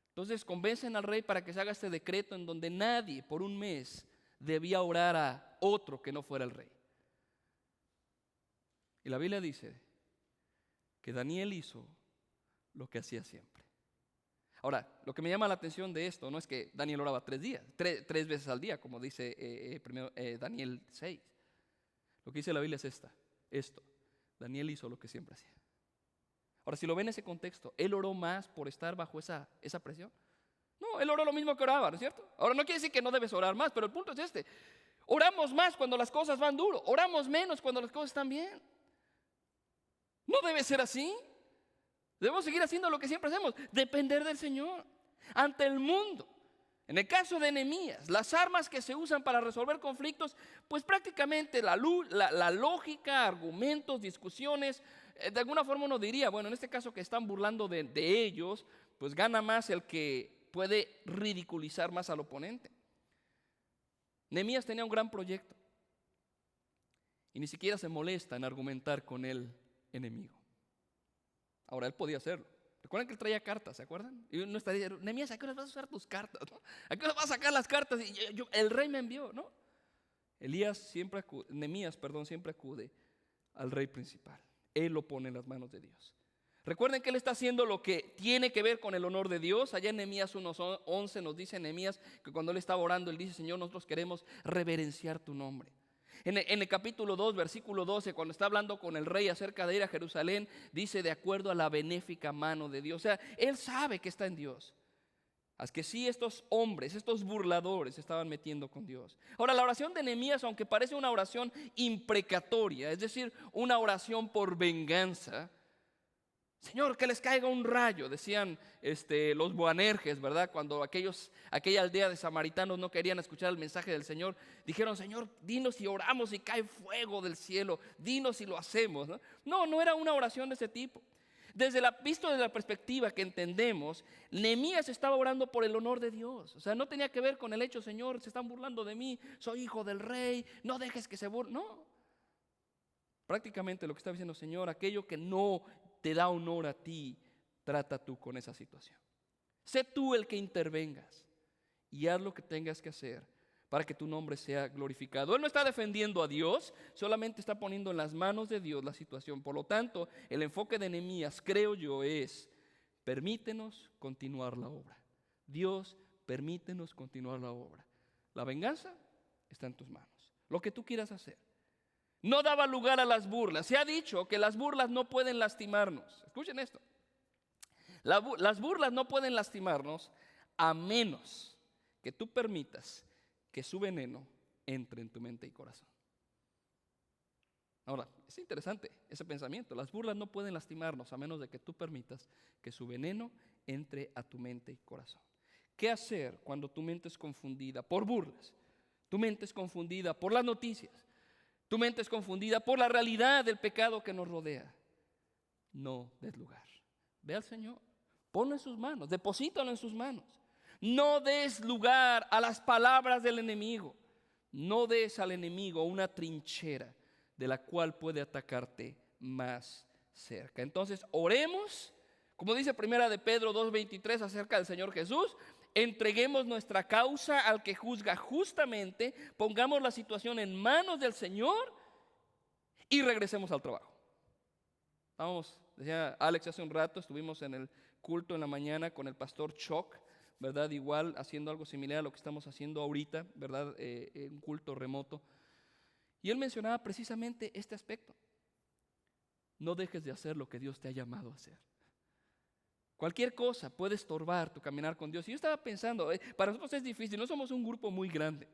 Entonces convencen al rey para que se haga este decreto en donde nadie por un mes debía orar a otro que no fuera el rey. Y la Biblia dice que Daniel hizo lo que hacía siempre. Ahora, lo que me llama la atención de esto no es que Daniel oraba 3 días, tres veces al día, como dice Daniel 6. Lo que dice la Biblia es esto: Daniel hizo lo que siempre hacía. Ahora, si lo ven en ese contexto, ¿él oró más por estar bajo esa presión? No, él oró lo mismo que oraba, ¿no es cierto? Ahora, no quiere decir que no debes orar más, pero el punto es este: oramos más cuando las cosas van duro, oramos menos cuando las cosas están bien. No debe ser así. Debemos seguir haciendo lo que siempre hacemos: depender del Señor ante el mundo. En el caso de Nehemías, las armas que se usan para resolver conflictos, pues prácticamente la lógica, argumentos, discusiones. De alguna forma uno diría, bueno, en este caso que están burlando de ellos, pues gana más el que puede ridiculizar más al oponente. Nehemías tenía un gran proyecto y ni siquiera se molesta en argumentar con el enemigo. Ahora, él podía hacerlo. Recuerdan que él traía cartas, ¿se acuerdan? Y uno estaría diciendo: Nehemías, ¿a qué hora vas a usar tus cartas? ¿No? ¿A qué hora vas a sacar las cartas? Y el rey me envió, ¿no? Nehemías siempre acude al rey principal. Él lo pone en las manos de Dios. Recuerden que él está haciendo lo que tiene que ver con el honor de Dios. Allá en Nehemías 1:11 nos dice Nehemías que cuando él estaba orando, él dice: Señor, nosotros queremos reverenciar tu nombre. En el capítulo 2, versículo 12, cuando está hablando con el rey acerca de ir a Jerusalén, dice: de acuerdo a la benéfica mano de Dios. O sea, él sabe que está en Dios. Así que sí, estos hombres, estos burladores se estaban metiendo con Dios. Ahora, la oración de Nehemías, aunque parece una oración imprecatoria, es decir, una oración por venganza: Señor, que les caiga un rayo, decían los boanerges, ¿verdad? Cuando aquella aldea de samaritanos no querían escuchar el mensaje del Señor, dijeron: Señor, dinos si oramos y cae fuego del cielo, dinos si lo hacemos, ¿no? No era una oración de ese tipo. Visto desde la perspectiva que entendemos, Nehemías estaba orando por el honor de Dios. O sea, no tenía que ver con el hecho: Señor, se están burlando de mí, soy hijo del rey, no dejes que se burlen. No. Prácticamente lo que está diciendo, Señor, aquello que no te da honor a ti, trata tú con esa situación. Sé tú el que intervengas y haz lo que tengas que hacer para que tu nombre sea glorificado. Él no está defendiendo a Dios, solamente está poniendo en las manos de Dios la situación. Por lo tanto, el enfoque de Nehemías, creo yo, es: permítenos continuar la obra. Dios, permítenos continuar la obra. La venganza está en tus manos. Lo que tú quieras hacer. No daba lugar a las burlas. Se ha dicho que las burlas no pueden lastimarnos. Escuchen esto. Las burlas no pueden lastimarnos a menos que tú permitas que su veneno entre en tu mente y corazón. Ahora, es interesante ese pensamiento. Las burlas no pueden lastimarnos a menos de que tú permitas que su veneno entre a tu mente y corazón. ¿Qué hacer cuando tu mente es confundida por burlas? Tu mente es confundida por las noticias. Tu mente es confundida por la realidad del pecado que nos rodea. No des lugar. Ve al Señor, ponlo en sus manos, deposítalo en sus manos. No des lugar a las palabras del enemigo. No des al enemigo una trinchera de la cual puede atacarte más cerca. Entonces, oremos, como dice Primera de Pedro 2:23 acerca del Señor Jesús. Entreguemos nuestra causa al que juzga justamente, pongamos la situación en manos del Señor y regresemos al trabajo. Vamos, decía Alex hace un rato, estuvimos en el culto en la mañana con el pastor Chuck, ¿verdad? Igual haciendo algo similar a lo que estamos haciendo ahorita, ¿verdad? Un culto remoto. Y él mencionaba precisamente este aspecto. No dejes de hacer lo que Dios te ha llamado a hacer. Cualquier cosa puede estorbar tu caminar con Dios. Y yo estaba pensando, para nosotros es difícil, no somos un grupo muy grande.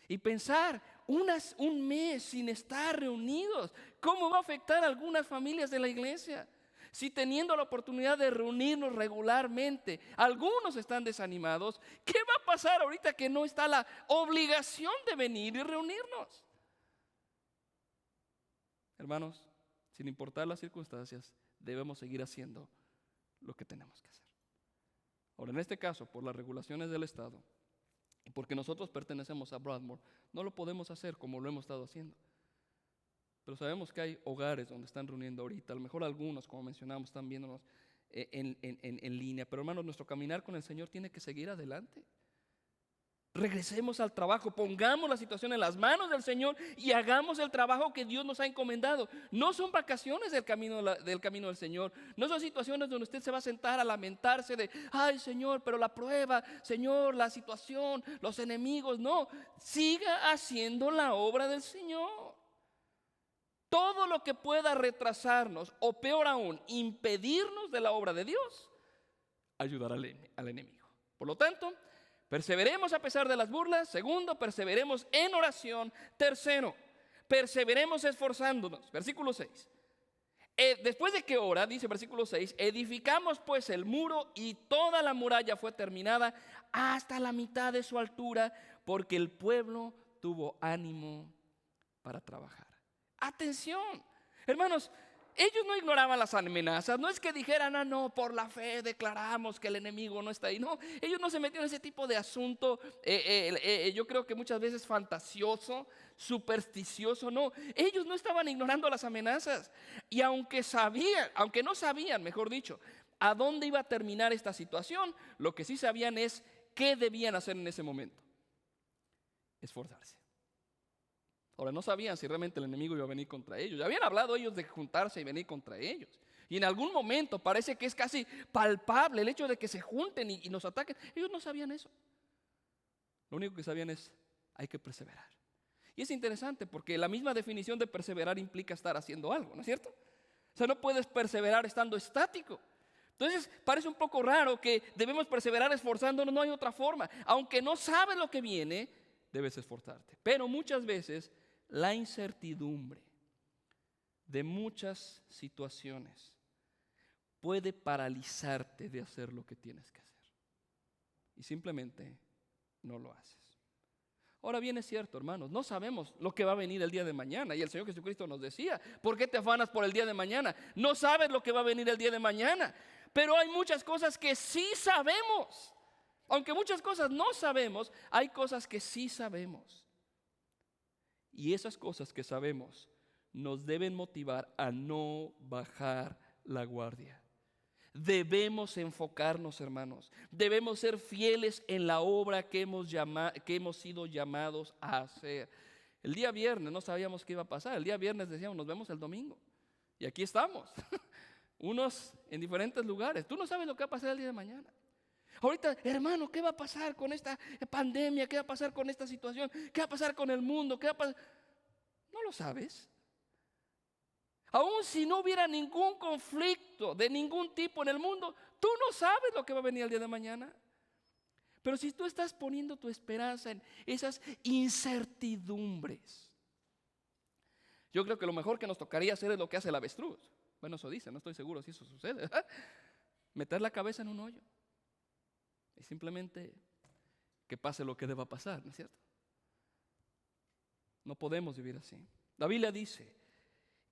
Y pensar un mes sin estar reunidos, ¿cómo va a afectar a algunas familias de la iglesia? Si teniendo la oportunidad de reunirnos regularmente, algunos están desanimados, ¿qué va a pasar ahorita que no está la obligación de venir y reunirnos? Hermanos, sin importar las circunstancias, debemos seguir haciendo lo que tenemos que hacer. Ahora, en este caso, por las regulaciones del Estado y porque nosotros pertenecemos a Broadmoor, no lo podemos hacer como lo hemos estado haciendo. Pero sabemos que hay hogares donde están reuniendo ahorita. A lo mejor algunos, como mencionamos, están viéndonos en línea. Pero hermanos, nuestro caminar con el Señor tiene que seguir adelante. Regresemos al trabajo, pongamos la situación en las manos del Señor y hagamos el trabajo que Dios nos ha encomendado. No son vacaciones del camino del Señor. No son situaciones donde usted se va a sentar a lamentarse de: ay, Señor, pero la prueba, Señor, la situación, los enemigos. No, siga haciendo la obra del Señor. Todo lo que pueda retrasarnos o peor aún, impedirnos de la obra de Dios, ayudará al enemigo. Por lo tanto, perseveremos a pesar de las burlas. Segundo, perseveremos en oración. Tercero, perseveremos esforzándonos. Versículo 6. Después de que ora, dice versículo 6, edificamos pues el muro y toda la muralla fue terminada hasta la mitad de su altura, porque el pueblo tuvo ánimo para trabajar. Atención, hermanos, ellos no ignoraban las amenazas. No es que dijeran: ah, no, por la fe declaramos que el enemigo no está ahí. No, ellos no se metieron en ese tipo de asunto. Yo creo que muchas veces fantasioso, supersticioso. No, ellos no estaban ignorando las amenazas. Y aunque no sabían, mejor dicho, a dónde iba a terminar esta situación, lo que sí sabían es qué debían hacer en ese momento: esforzarse. Ahora, no sabían si realmente el enemigo iba a venir contra ellos. Ya habían hablado ellos de juntarse y venir contra ellos. Y en algún momento parece que es casi palpable el hecho de que se junten y nos ataquen. Ellos no sabían eso. Lo único que sabían es: hay que perseverar. Y es interesante porque la misma definición de perseverar implica estar haciendo algo, ¿no es cierto? O sea, no puedes perseverar estando estático. Entonces parece un poco raro que debemos perseverar esforzándonos. No hay otra forma. Aunque no sabes lo que viene, debes esforzarte. Pero muchas veces la incertidumbre de muchas situaciones puede paralizarte de hacer lo que tienes que hacer. Y simplemente no lo haces. Ahora bien, es cierto, hermanos, no sabemos lo que va a venir el día de mañana. Y el Señor Jesucristo nos decía: ¿por qué te afanas por el día de mañana? No sabes lo que va a venir el día de mañana. Pero hay muchas cosas que sí sabemos. Aunque muchas cosas no sabemos, hay cosas que sí sabemos. Y esas cosas que sabemos nos deben motivar a no bajar la guardia. Debemos enfocarnos, hermanos. Debemos ser fieles en la obra que hemos sido llamados a hacer. El día viernes no sabíamos qué iba a pasar. El día viernes decíamos, nos vemos el domingo. Y aquí estamos. Unos en diferentes lugares. Tú no sabes lo que va a pasar el día de mañana. Ahorita, hermano, ¿qué va a pasar con esta pandemia? ¿Qué va a pasar con esta situación? ¿Qué va a pasar con el mundo? ¿Qué va a pasar? No lo sabes. Aún si no hubiera ningún conflicto de ningún tipo en el mundo, tú no sabes lo que va a venir el día de mañana. Pero si tú estás poniendo tu esperanza en esas incertidumbres, yo creo que lo mejor que nos tocaría hacer es lo que hace el avestruz. Bueno, eso dice, no estoy seguro si eso sucede, ¿verdad? Meter la cabeza en un hoyo. Y simplemente que pase lo que deba pasar, ¿no es cierto? No podemos vivir así. La Biblia dice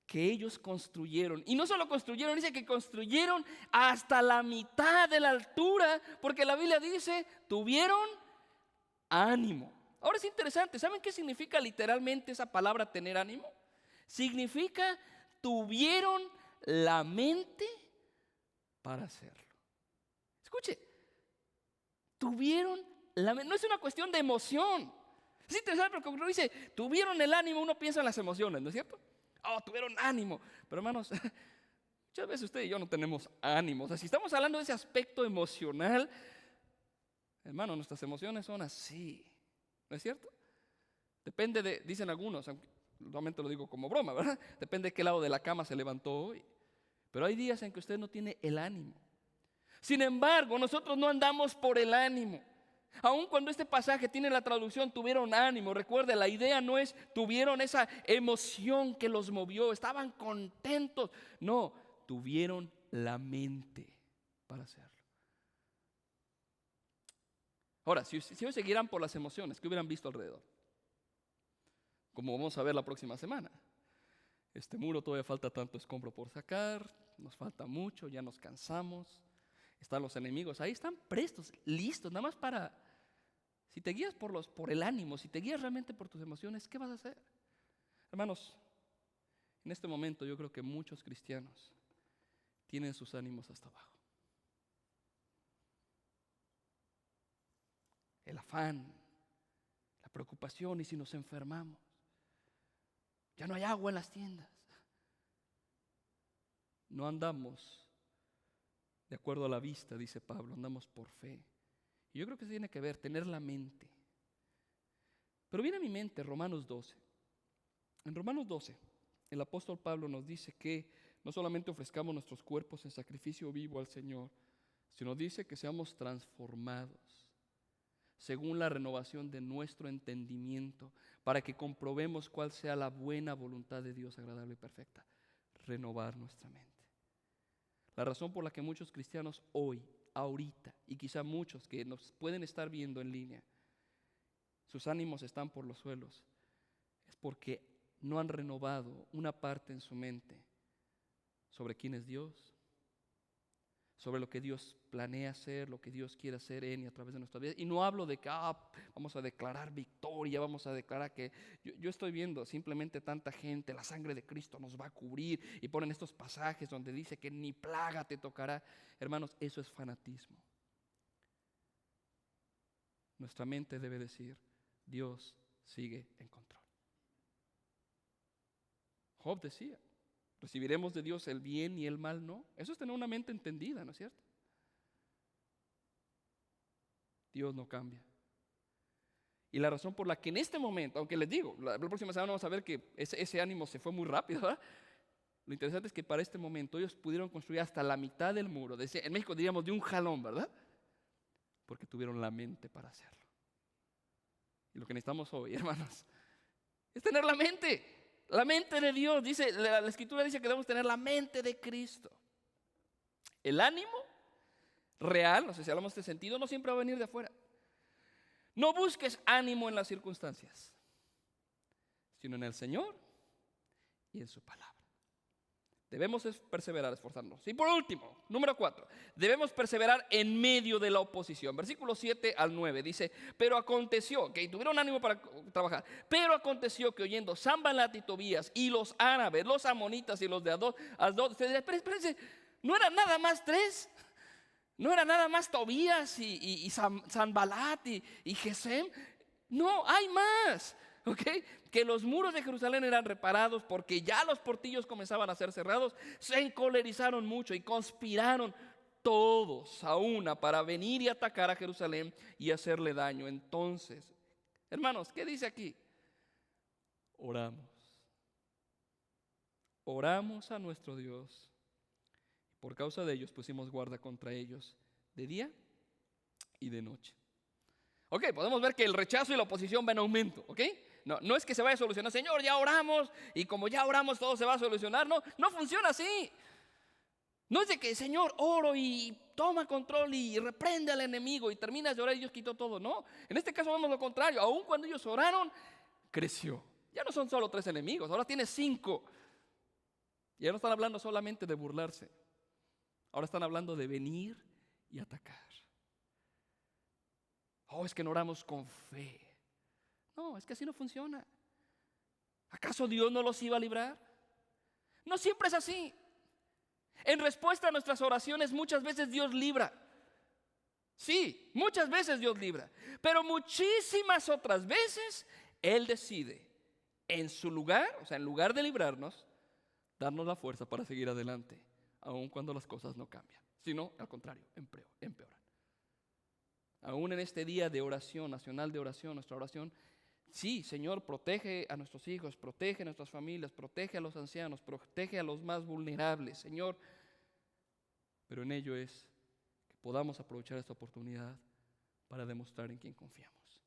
que ellos construyeron, y no solo construyeron, dice que construyeron hasta la mitad de la altura, porque la Biblia dice, tuvieron ánimo. Ahora es interesante, ¿saben qué significa literalmente esa palabra tener ánimo? Significa tuvieron la mente para hacerlo. Escuche, tuvieron la mente, no es una cuestión de emoción. Es interesante porque cuando uno dice, tuvieron el ánimo, uno piensa en las emociones, ¿no es cierto? Oh, tuvieron ánimo. Pero hermanos, muchas veces usted y yo no tenemos ánimo. O sea, si estamos hablando de ese aspecto emocional, hermano, nuestras emociones son así. ¿No es cierto? Depende de, dicen algunos, aunque normalmente lo digo como broma, ¿verdad? Depende de qué lado de la cama se levantó hoy. Pero hay días en que usted no tiene el ánimo. Sin embargo, nosotros no andamos por el ánimo. Aun cuando este pasaje tiene la traducción tuvieron ánimo, recuerde, la idea no es tuvieron esa emoción que los movió, estaban contentos. No, tuvieron la mente para hacerlo. Ahora, si hoy siguieran por las emociones, ¿qué hubieran visto alrededor? Como vamos a ver la próxima semana. Este muro todavía falta tanto escombro por sacar, nos falta mucho, ya nos cansamos. Están los enemigos, ahí están prestos, listos, nada más para, si te guías por el ánimo, si te guías realmente por tus emociones, ¿qué vas a hacer? Hermanos, en este momento yo creo que muchos cristianos tienen sus ánimos hasta abajo. El afán, la preocupación, y si nos enfermamos, ya no hay agua en las tiendas. No andamos de acuerdo a la vista, dice Pablo, andamos por fe. Y yo creo que eso tiene que ver, tener la mente. Pero viene a mi mente Romanos 12. En Romanos 12, el apóstol Pablo nos dice que no solamente ofrezcamos nuestros cuerpos en sacrificio vivo al Señor, sino dice que seamos transformados según la renovación de nuestro entendimiento, para que comprobemos cuál sea la buena voluntad de Dios, agradable y perfecta. Renovar nuestra mente. La razón por la que muchos cristianos hoy, ahorita, y quizá muchos que nos pueden estar viendo en línea, sus ánimos están por los suelos, es porque no han renovado una parte en su mente sobre quién es Dios, sobre lo que Dios planea hacer, lo que Dios quiere hacer en y a través de nuestra vida. Y no hablo de que vamos a declarar victoria, vamos a declarar que yo estoy viendo simplemente tanta gente, la sangre de Cristo nos va a cubrir, y ponen estos pasajes donde dice que ni plaga te tocará. Hermanos, eso es fanatismo. Nuestra mente debe decir, Dios sigue en control. Job decía, recibiremos de Dios el bien y el mal no. Eso es tener una mente entendida, ¿no es cierto? Dios no cambia. Y la razón por la que en este momento, aunque les digo, la próxima semana vamos a ver que ese ánimo se fue muy rápido, ¿verdad? Lo interesante es que para este momento ellos pudieron construir hasta la mitad del muro. En México diríamos de un jalón, ¿verdad? Porque tuvieron la mente para hacerlo. Y lo que necesitamos hoy, hermanos, es tener la mente. La mente de Dios, dice, la Escritura dice que debemos tener la mente de Cristo. El ánimo real, no sé si hablamos de este sentido, no siempre va a venir de afuera. No busques ánimo en las circunstancias, sino en el Señor y en su palabra. Debemos perseverar, esforzarnos. Y por último, número 4, debemos perseverar en medio de la oposición. Versículos 7 al 9 dice, pero aconteció, que tuvieron ánimo para trabajar, pero aconteció que oyendo Sanbalat y Tobías y los árabes, los amonitas y los de Asdod, se dice, espérense, ¿no eran nada más 3? ¿No era nada más Tobías y Sanbalat y Gesem? No, hay más. ¿Ok? Que los muros de Jerusalén eran reparados porque ya los portillos comenzaban a ser cerrados. Se encolerizaron mucho y conspiraron todos a una para venir y atacar a Jerusalén y hacerle daño. Entonces, hermanos, ¿qué dice aquí? Oramos. Oramos a nuestro Dios. Por causa de ellos pusimos guarda contra ellos de día y de noche. Ok, podemos ver que el rechazo y la oposición van en aumento, ¿ok? No es que se vaya a solucionar, Señor, ya oramos y como ya oramos todo se va a solucionar. No funciona así. No es de que, Señor, oro y toma control y reprende al enemigo y terminas de orar y Dios quitó todo. No, en este caso vemos lo contrario. Aun cuando ellos oraron, creció. Ya no son solo 3 enemigos, ahora tiene 5. Ya no están hablando solamente de burlarse. Ahora están hablando de venir y atacar. Oh, es que no oramos con fe. No, es que así no funciona. ¿Acaso Dios no los iba a librar? No siempre es así. En respuesta a nuestras oraciones muchas veces Dios libra. Sí, muchas veces Dios libra. Pero muchísimas otras veces Él decide en su lugar, o sea, en lugar de librarnos, darnos la fuerza para seguir adelante, aun cuando las cosas no cambian. Sino, al contrario, empeoran. Aún en este día de oración, nacional de oración, nuestra oración, sí, Señor, protege a nuestros hijos, protege a nuestras familias, protege a los ancianos, protege a los más vulnerables, Señor. Pero en ello es que podamos aprovechar esta oportunidad para demostrar en quién confiamos.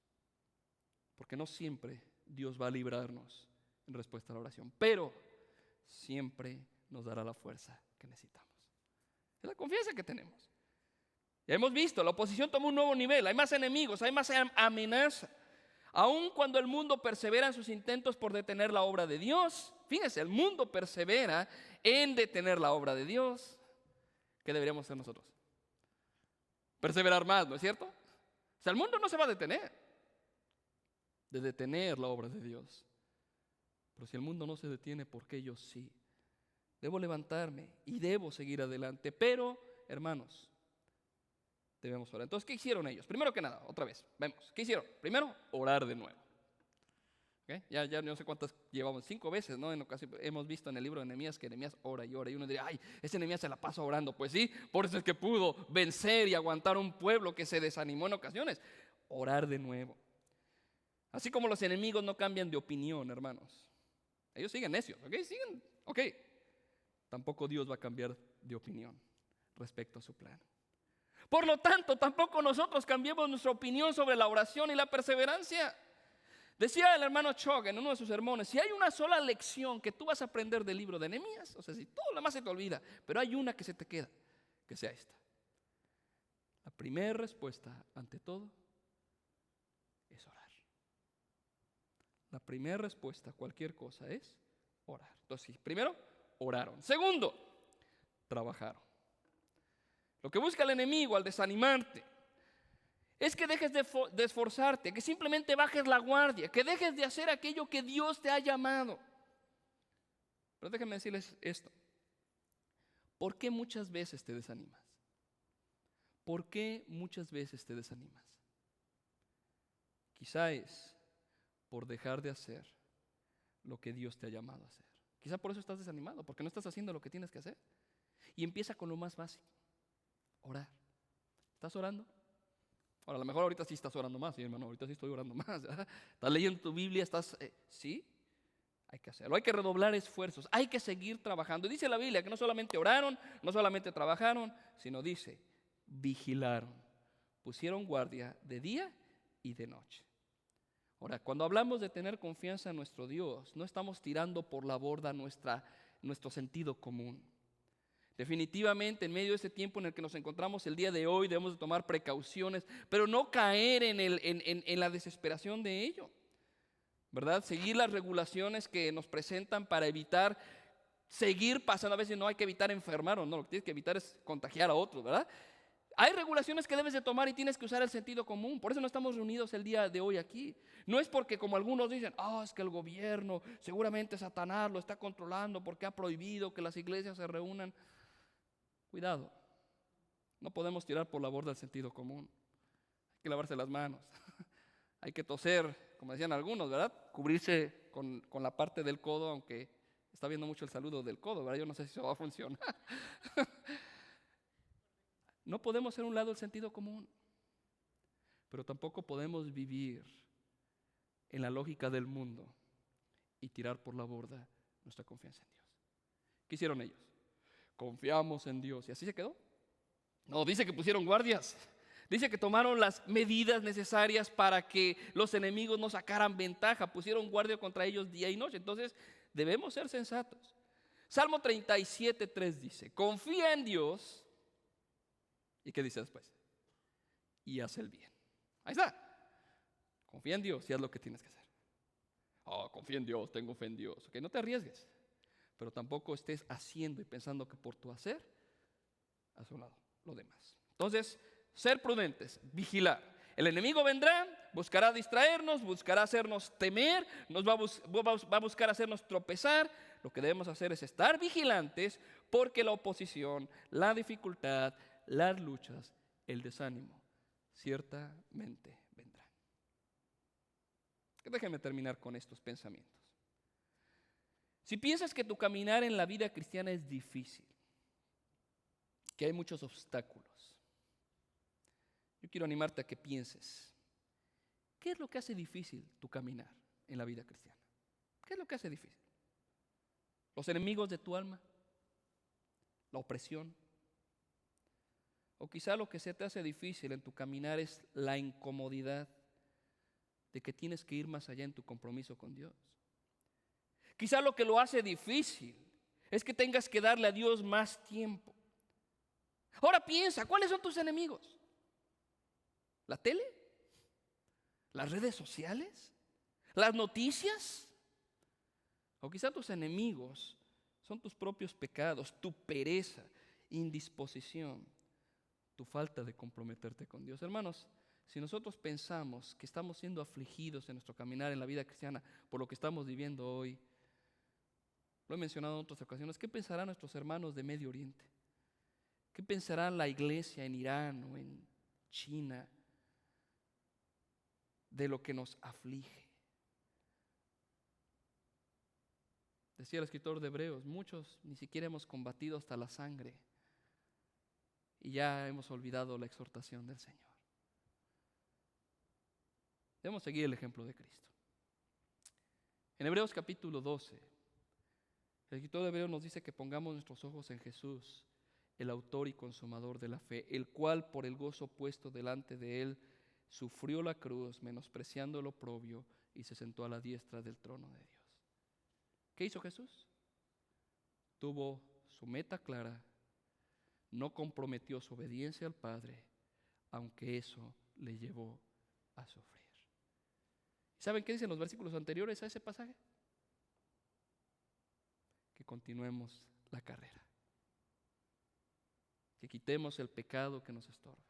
Porque no siempre Dios va a librarnos en respuesta a la oración, pero siempre nos dará la fuerza que necesitamos. Es la confianza que tenemos. Ya hemos visto, la oposición toma un nuevo nivel, hay más enemigos, hay más amenaza. Aun cuando el mundo persevera en sus intentos por detener la obra de Dios, fíjense, el mundo persevera en detener la obra de Dios. ¿Qué deberíamos hacer nosotros? Perseverar más, ¿no es cierto? O sea, el mundo no se va a detener de detener la obra de Dios. Pero si el mundo no se detiene, ¿por qué yo sí? Debo levantarme y debo seguir adelante. Pero, hermanos, debemos orar. Entonces, ¿qué hicieron ellos? Primero que nada, otra vez, vemos. ¿Qué hicieron? Primero, orar de nuevo. ¿Okay? Ya no sé cuántas llevamos, 5 veces, ¿no? En ocasión, hemos visto en el libro de Nehemías que Nehemías ora y ora. Y uno diría, ay, ese Nehemías se la pasa orando. Pues sí, por eso es que pudo vencer y aguantar un pueblo que se desanimó en ocasiones. Orar de nuevo. Así como los enemigos no cambian de opinión, hermanos. Ellos siguen necios, ¿ok? Siguen, ok. Tampoco Dios va a cambiar de opinión respecto a su plan. Por lo tanto, tampoco nosotros cambiemos nuestra opinión sobre la oración y la perseverancia. Decía el hermano Chog en uno de sus sermones, si hay una sola lección que tú vas a aprender del libro de Nehemías, o sea, si todo lo demás se te olvida, pero hay una que se te queda, que sea esta. La primera respuesta ante todo es orar. La primera respuesta a cualquier cosa es orar. Entonces, primero, oraron. Segundo, trabajaron. Lo que busca el enemigo al desanimarte es que dejes de esforzarte, que simplemente bajes la guardia, que dejes de hacer aquello que Dios te ha llamado. Pero déjenme decirles esto. ¿Por qué muchas veces te desanimas? ¿Por qué muchas veces te desanimas? Quizá es por dejar de hacer lo que Dios te ha llamado a hacer. Quizá por eso estás desanimado, porque no estás haciendo lo que tienes que hacer. Y empieza con lo más básico, orar. ¿Estás orando? Ahora, a lo mejor ahorita sí estás orando más, sí, hermano, ahorita sí estoy orando más. ¿Verdad? ¿Estás leyendo tu Biblia? ¿Sí? Hay que hacerlo, hay que redoblar esfuerzos, hay que seguir trabajando. Y dice la Biblia que no solamente oraron, no solamente trabajaron, sino dice, vigilaron, pusieron guardia de día y de noche. Ahora, cuando hablamos de tener confianza en nuestro Dios, no estamos tirando por la borda nuestro sentido común. Definitivamente, en medio de este tiempo en el que nos encontramos el día de hoy, debemos de tomar precauciones, pero no caer en la desesperación de ello, ¿verdad? Seguir las regulaciones que nos presentan para evitar seguir pasando. A veces no hay que evitar enfermar, o no, lo que tienes que evitar es contagiar a otros, ¿verdad? Hay regulaciones que debes de tomar y tienes que usar el sentido común. Por eso no estamos reunidos el día de hoy aquí. No es porque, como algunos dicen, es que el gobierno, seguramente Satanás lo está controlando porque ha prohibido que las iglesias se reúnan. Cuidado, no podemos tirar por la borda el sentido común. Hay que lavarse las manos. Hay que toser, como decían algunos, ¿verdad? Cubrirse con la parte del codo, aunque está viendo mucho el saludo del codo, ¿verdad? Yo no sé si eso va a funcionar. No podemos hacer a un lado el sentido común, pero tampoco podemos vivir en la lógica del mundo y tirar por la borda nuestra confianza en Dios. ¿Qué hicieron ellos? Confiamos en Dios. ¿Y así se quedó? No, dice que pusieron guardias. Dice que tomaron las medidas necesarias para que los enemigos no sacaran ventaja. Pusieron guardia contra ellos día y noche. Entonces, debemos ser sensatos. Salmo 37:3 dice, confía en Dios. ¿Y qué dice después? Y haz el bien. Ahí está. Confía en Dios y haz lo que tienes que hacer. Confía en Dios, tengo fe en Dios. Ok, no te arriesgues. Pero tampoco estés haciendo y pensando que por tu hacer, haz a un lado lo demás. Entonces, ser prudentes, vigilar. El enemigo vendrá, buscará distraernos, buscará hacernos temer, va a buscar hacernos tropezar. Lo que debemos hacer es estar vigilantes porque la oposición, la dificultad, las luchas, el desánimo, ciertamente vendrán. Déjenme terminar con estos pensamientos. Si piensas que tu caminar en la vida cristiana es difícil, que hay muchos obstáculos, yo quiero animarte a que pienses, ¿qué es lo que hace difícil tu caminar en la vida cristiana? ¿Qué es lo que hace difícil? ¿Los enemigos de tu alma? ¿La opresión? O quizá lo que se te hace difícil en tu caminar es la incomodidad de que tienes que ir más allá en tu compromiso con Dios. Quizá lo que lo hace difícil es que tengas que darle a Dios más tiempo. Ahora piensa, ¿cuáles son tus enemigos? ¿La tele? ¿Las redes sociales? ¿Las noticias? O quizá tus enemigos son tus propios pecados, tu pereza, indisposición, tu falta de comprometerte con Dios. Hermanos, si nosotros pensamos que estamos siendo afligidos en nuestro caminar en la vida cristiana por lo que estamos viviendo hoy, lo he mencionado en otras ocasiones, ¿qué pensarán nuestros hermanos de Medio Oriente? ¿Qué pensará la iglesia en Irán o en China de lo que nos aflige? Decía el escritor de Hebreos, muchos ni siquiera hemos combatido hasta la sangre y ya hemos olvidado la exhortación del Señor. Debemos seguir el ejemplo de Cristo. En Hebreos capítulo 12, el escritor de Hebreos nos dice que pongamos nuestros ojos en Jesús, el autor y consumador de la fe, el cual por el gozo puesto delante de él sufrió la cruz, menospreciando el oprobio, y se sentó a la diestra del trono de Dios. ¿Qué hizo Jesús? Tuvo su meta clara, no comprometió su obediencia al Padre, aunque eso le llevó a sufrir. ¿Saben qué dicen los versículos anteriores a ese pasaje? Que continuemos la carrera, que quitemos el pecado que nos estorba,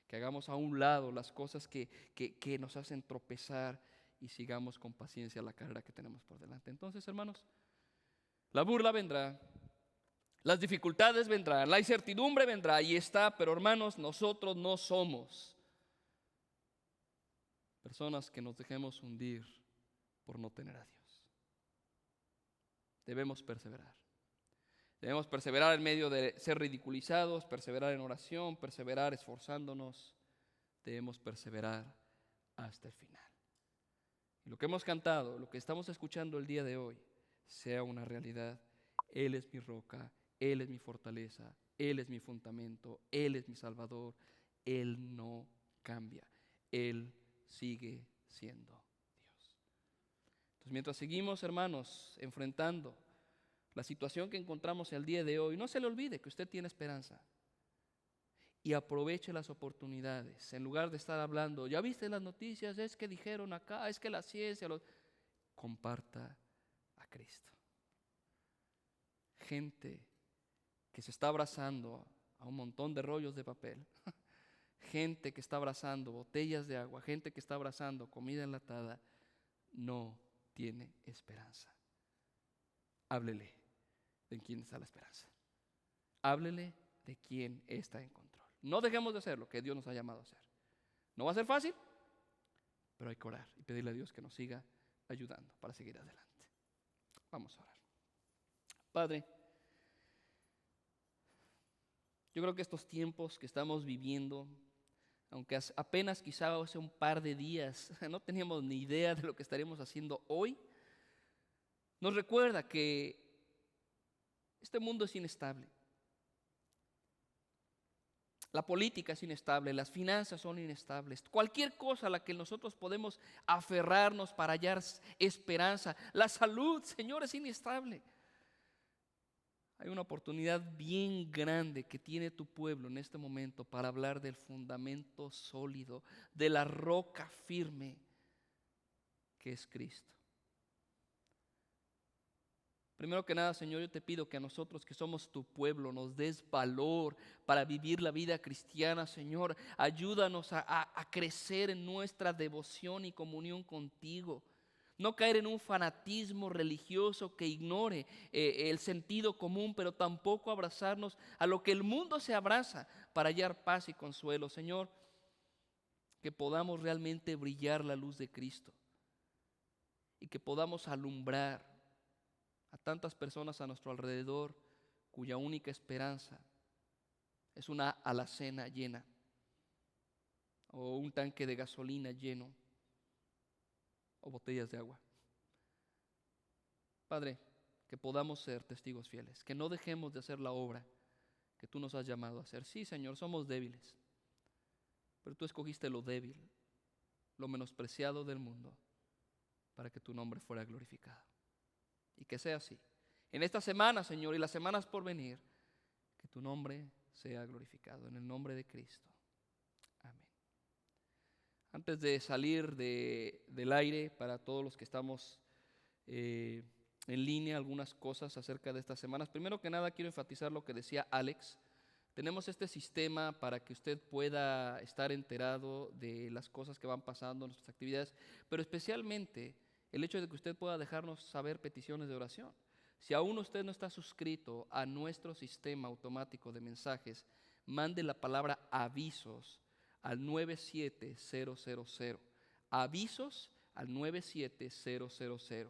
que hagamos a un lado las cosas que nos hacen tropezar y sigamos con paciencia la carrera que tenemos por delante. Entonces, hermanos, la burla vendrá, las dificultades vendrán, la incertidumbre vendrá, ahí está, pero hermanos, nosotros no somos personas que nos dejemos hundir por no tener a Dios. Debemos perseverar. Debemos perseverar en medio de ser ridiculizados, perseverar en oración, perseverar esforzándonos. Debemos perseverar hasta el final. Y lo que hemos cantado, lo que estamos escuchando el día de hoy, sea una realidad. Él es mi roca, Él es mi fortaleza, Él es mi fundamento, Él es mi Salvador. Él no cambia, Él sigue siendo Dios. Entonces, mientras seguimos, hermanos, enfrentando la situación que encontramos el día de hoy, no se le olvide que usted tiene esperanza y aproveche las oportunidades. En lugar de estar hablando, ya viste las noticias, es que dijeron acá, es que la ciencia, comparta a Cristo. gente que se está abrazando a un montón de rollos de papel, gente que está abrazando botellas de agua, gente que está abrazando comida enlatada, no tiene esperanza. Háblele de quién está la esperanza. Háblele de quién está en control. No dejemos de hacer lo que Dios nos ha llamado a hacer. No va a ser fácil, pero hay que orar y pedirle a Dios que nos siga ayudando para seguir adelante. Vamos a orar. Padre, yo creo que estos tiempos que estamos viviendo, aunque apenas quizá hace un par de días no teníamos ni idea de lo que estaríamos haciendo hoy, nos recuerda que este mundo es inestable. La política es inestable, las finanzas son inestables. Cualquier cosa a la que nosotros podemos aferrarnos para hallar esperanza, la salud, Señor, es inestable. Hay una oportunidad bien grande que tiene tu pueblo en este momento para hablar del fundamento sólido, de la roca firme que es Cristo. Primero que nada, Señor, yo te pido que a nosotros que somos tu pueblo nos des valor para vivir la vida cristiana, Señor. Ayúdanos a crecer en nuestra devoción y comunión contigo. No caer en un fanatismo religioso que ignore el sentido común, pero tampoco abrazarnos a lo que el mundo se abraza para hallar paz y consuelo. Señor, que podamos realmente brillar la luz de Cristo y que podamos alumbrar a tantas personas a nuestro alrededor cuya única esperanza es una alacena llena o un tanque de gasolina lleno o botellas de agua. Padre, que podamos ser testigos fieles, que no dejemos de hacer la obra que tú nos has llamado a hacer. Sí, Señor, somos débiles, pero tú escogiste lo débil, lo menospreciado del mundo, para que tu nombre fuera glorificado. Y que sea así. En esta semana, Señor, y las semanas por venir, que tu nombre sea glorificado. En el nombre de Cristo. Amén. Antes de salir del aire, para todos los que estamos en línea, algunas cosas acerca de estas semanas. Primero que nada, quiero enfatizar lo que decía Alex. Tenemos este sistema para que usted pueda estar enterado de las cosas que van pasando en nuestras actividades, pero especialmente el hecho de que usted pueda dejarnos saber peticiones de oración. Si aún usted no está suscrito a nuestro sistema automático de mensajes, mande la palabra avisos al 97000. Avisos al 97000.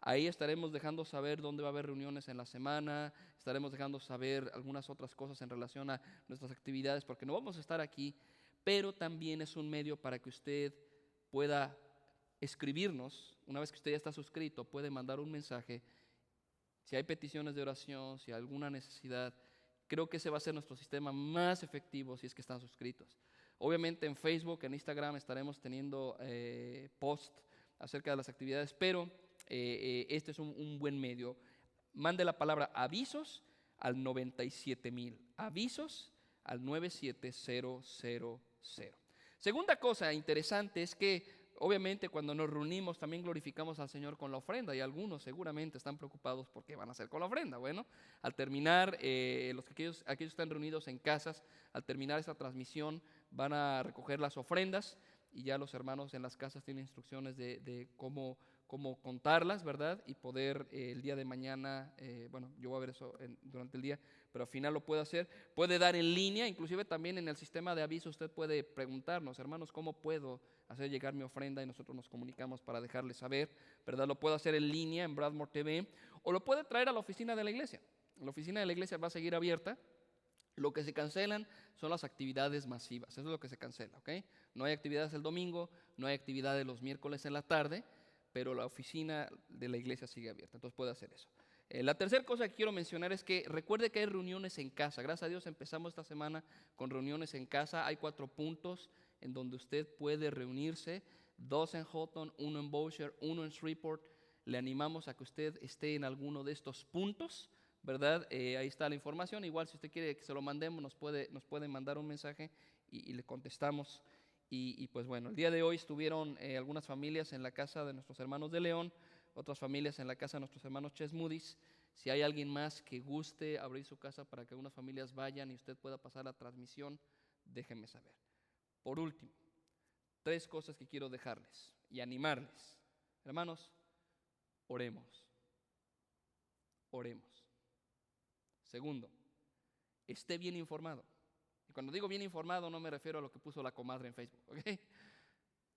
Ahí estaremos dejando saber dónde va a haber reuniones en la semana, estaremos dejando saber algunas otras cosas en relación a nuestras actividades, porque no vamos a estar aquí, pero también es un medio para que usted pueda escribirnos. Una vez que usted ya está suscrito, puede mandar un mensaje. Si hay peticiones de oración, si hay alguna necesidad, creo que ese va a ser nuestro sistema más efectivo si es que están suscritos. Obviamente en Facebook, en Instagram estaremos teniendo post acerca de las actividades, pero este es un buen medio. Mande la palabra avisos al 97,000. Avisos al 97000. Segunda cosa interesante es que obviamente cuando nos reunimos también glorificamos al Señor con la ofrenda, y algunos seguramente están preocupados por qué van a hacer con la ofrenda. Bueno, al terminar, aquellos que están reunidos en casas, al terminar esta transmisión van a recoger las ofrendas y ya los hermanos en las casas tienen instrucciones de cómo contarlas, ¿verdad? Y poder el día de mañana, yo voy a ver eso durante el día, pero al final lo puede hacer. Puede dar en línea, inclusive también en el sistema de aviso usted puede preguntarnos, hermanos, ¿cómo puedo hacer llegar mi ofrenda? Y nosotros nos comunicamos para dejarle saber, ¿verdad? Lo puede hacer en línea en Bradmore TV o lo puede traer a la oficina de la iglesia. La oficina de la iglesia va a seguir abierta. Lo que se cancelan son las actividades masivas, eso es lo que se cancela, ¿ok? No hay actividades el domingo, no hay actividades los miércoles en la tarde, pero la oficina de la iglesia sigue abierta, entonces puede hacer eso. La tercera cosa que quiero mencionar es que recuerde que hay reuniones en casa. Gracias a Dios empezamos esta semana con reuniones en casa. Hay 4 puntos en donde usted puede reunirse, 2 en Houghton, 1 en Bossier, 1 en Shreveport. Le animamos a que usted esté en alguno de estos puntos, ¿verdad? Ahí está la información. Igual si usted quiere que se lo mandemos, nos puede mandar un mensaje y le contestamos. Y pues bueno, el día de hoy estuvieron algunas familias en la casa de nuestros hermanos de León, otras familias en la casa de nuestros hermanos Chesmudis, Si hay alguien más que guste abrir su casa para que algunas familias vayan y usted pueda pasar la transmisión, déjenme saber. Por último, 3 cosas que quiero dejarles y animarles. Hermanos, oremos. Oremos. Segundo, esté bien informado. Y cuando digo bien informado no me refiero a lo que puso la comadre en Facebook, ¿ok?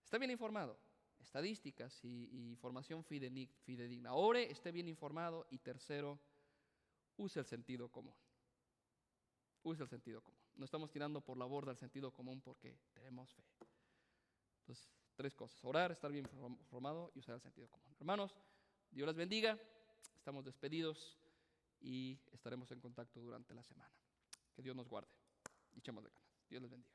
Está bien informado. Estadísticas y información fidedigna. Ore, esté bien informado. Y tercero, use el sentido común. Use el sentido común. No estamos tirando por la borda el sentido común porque tenemos fe. Entonces, 3 cosas. Orar, estar bien informado y usar el sentido común. Hermanos, Dios les bendiga. Estamos despedidos y estaremos en contacto durante la semana. Que Dios nos guarde y echemos de ganas. Dios les bendiga.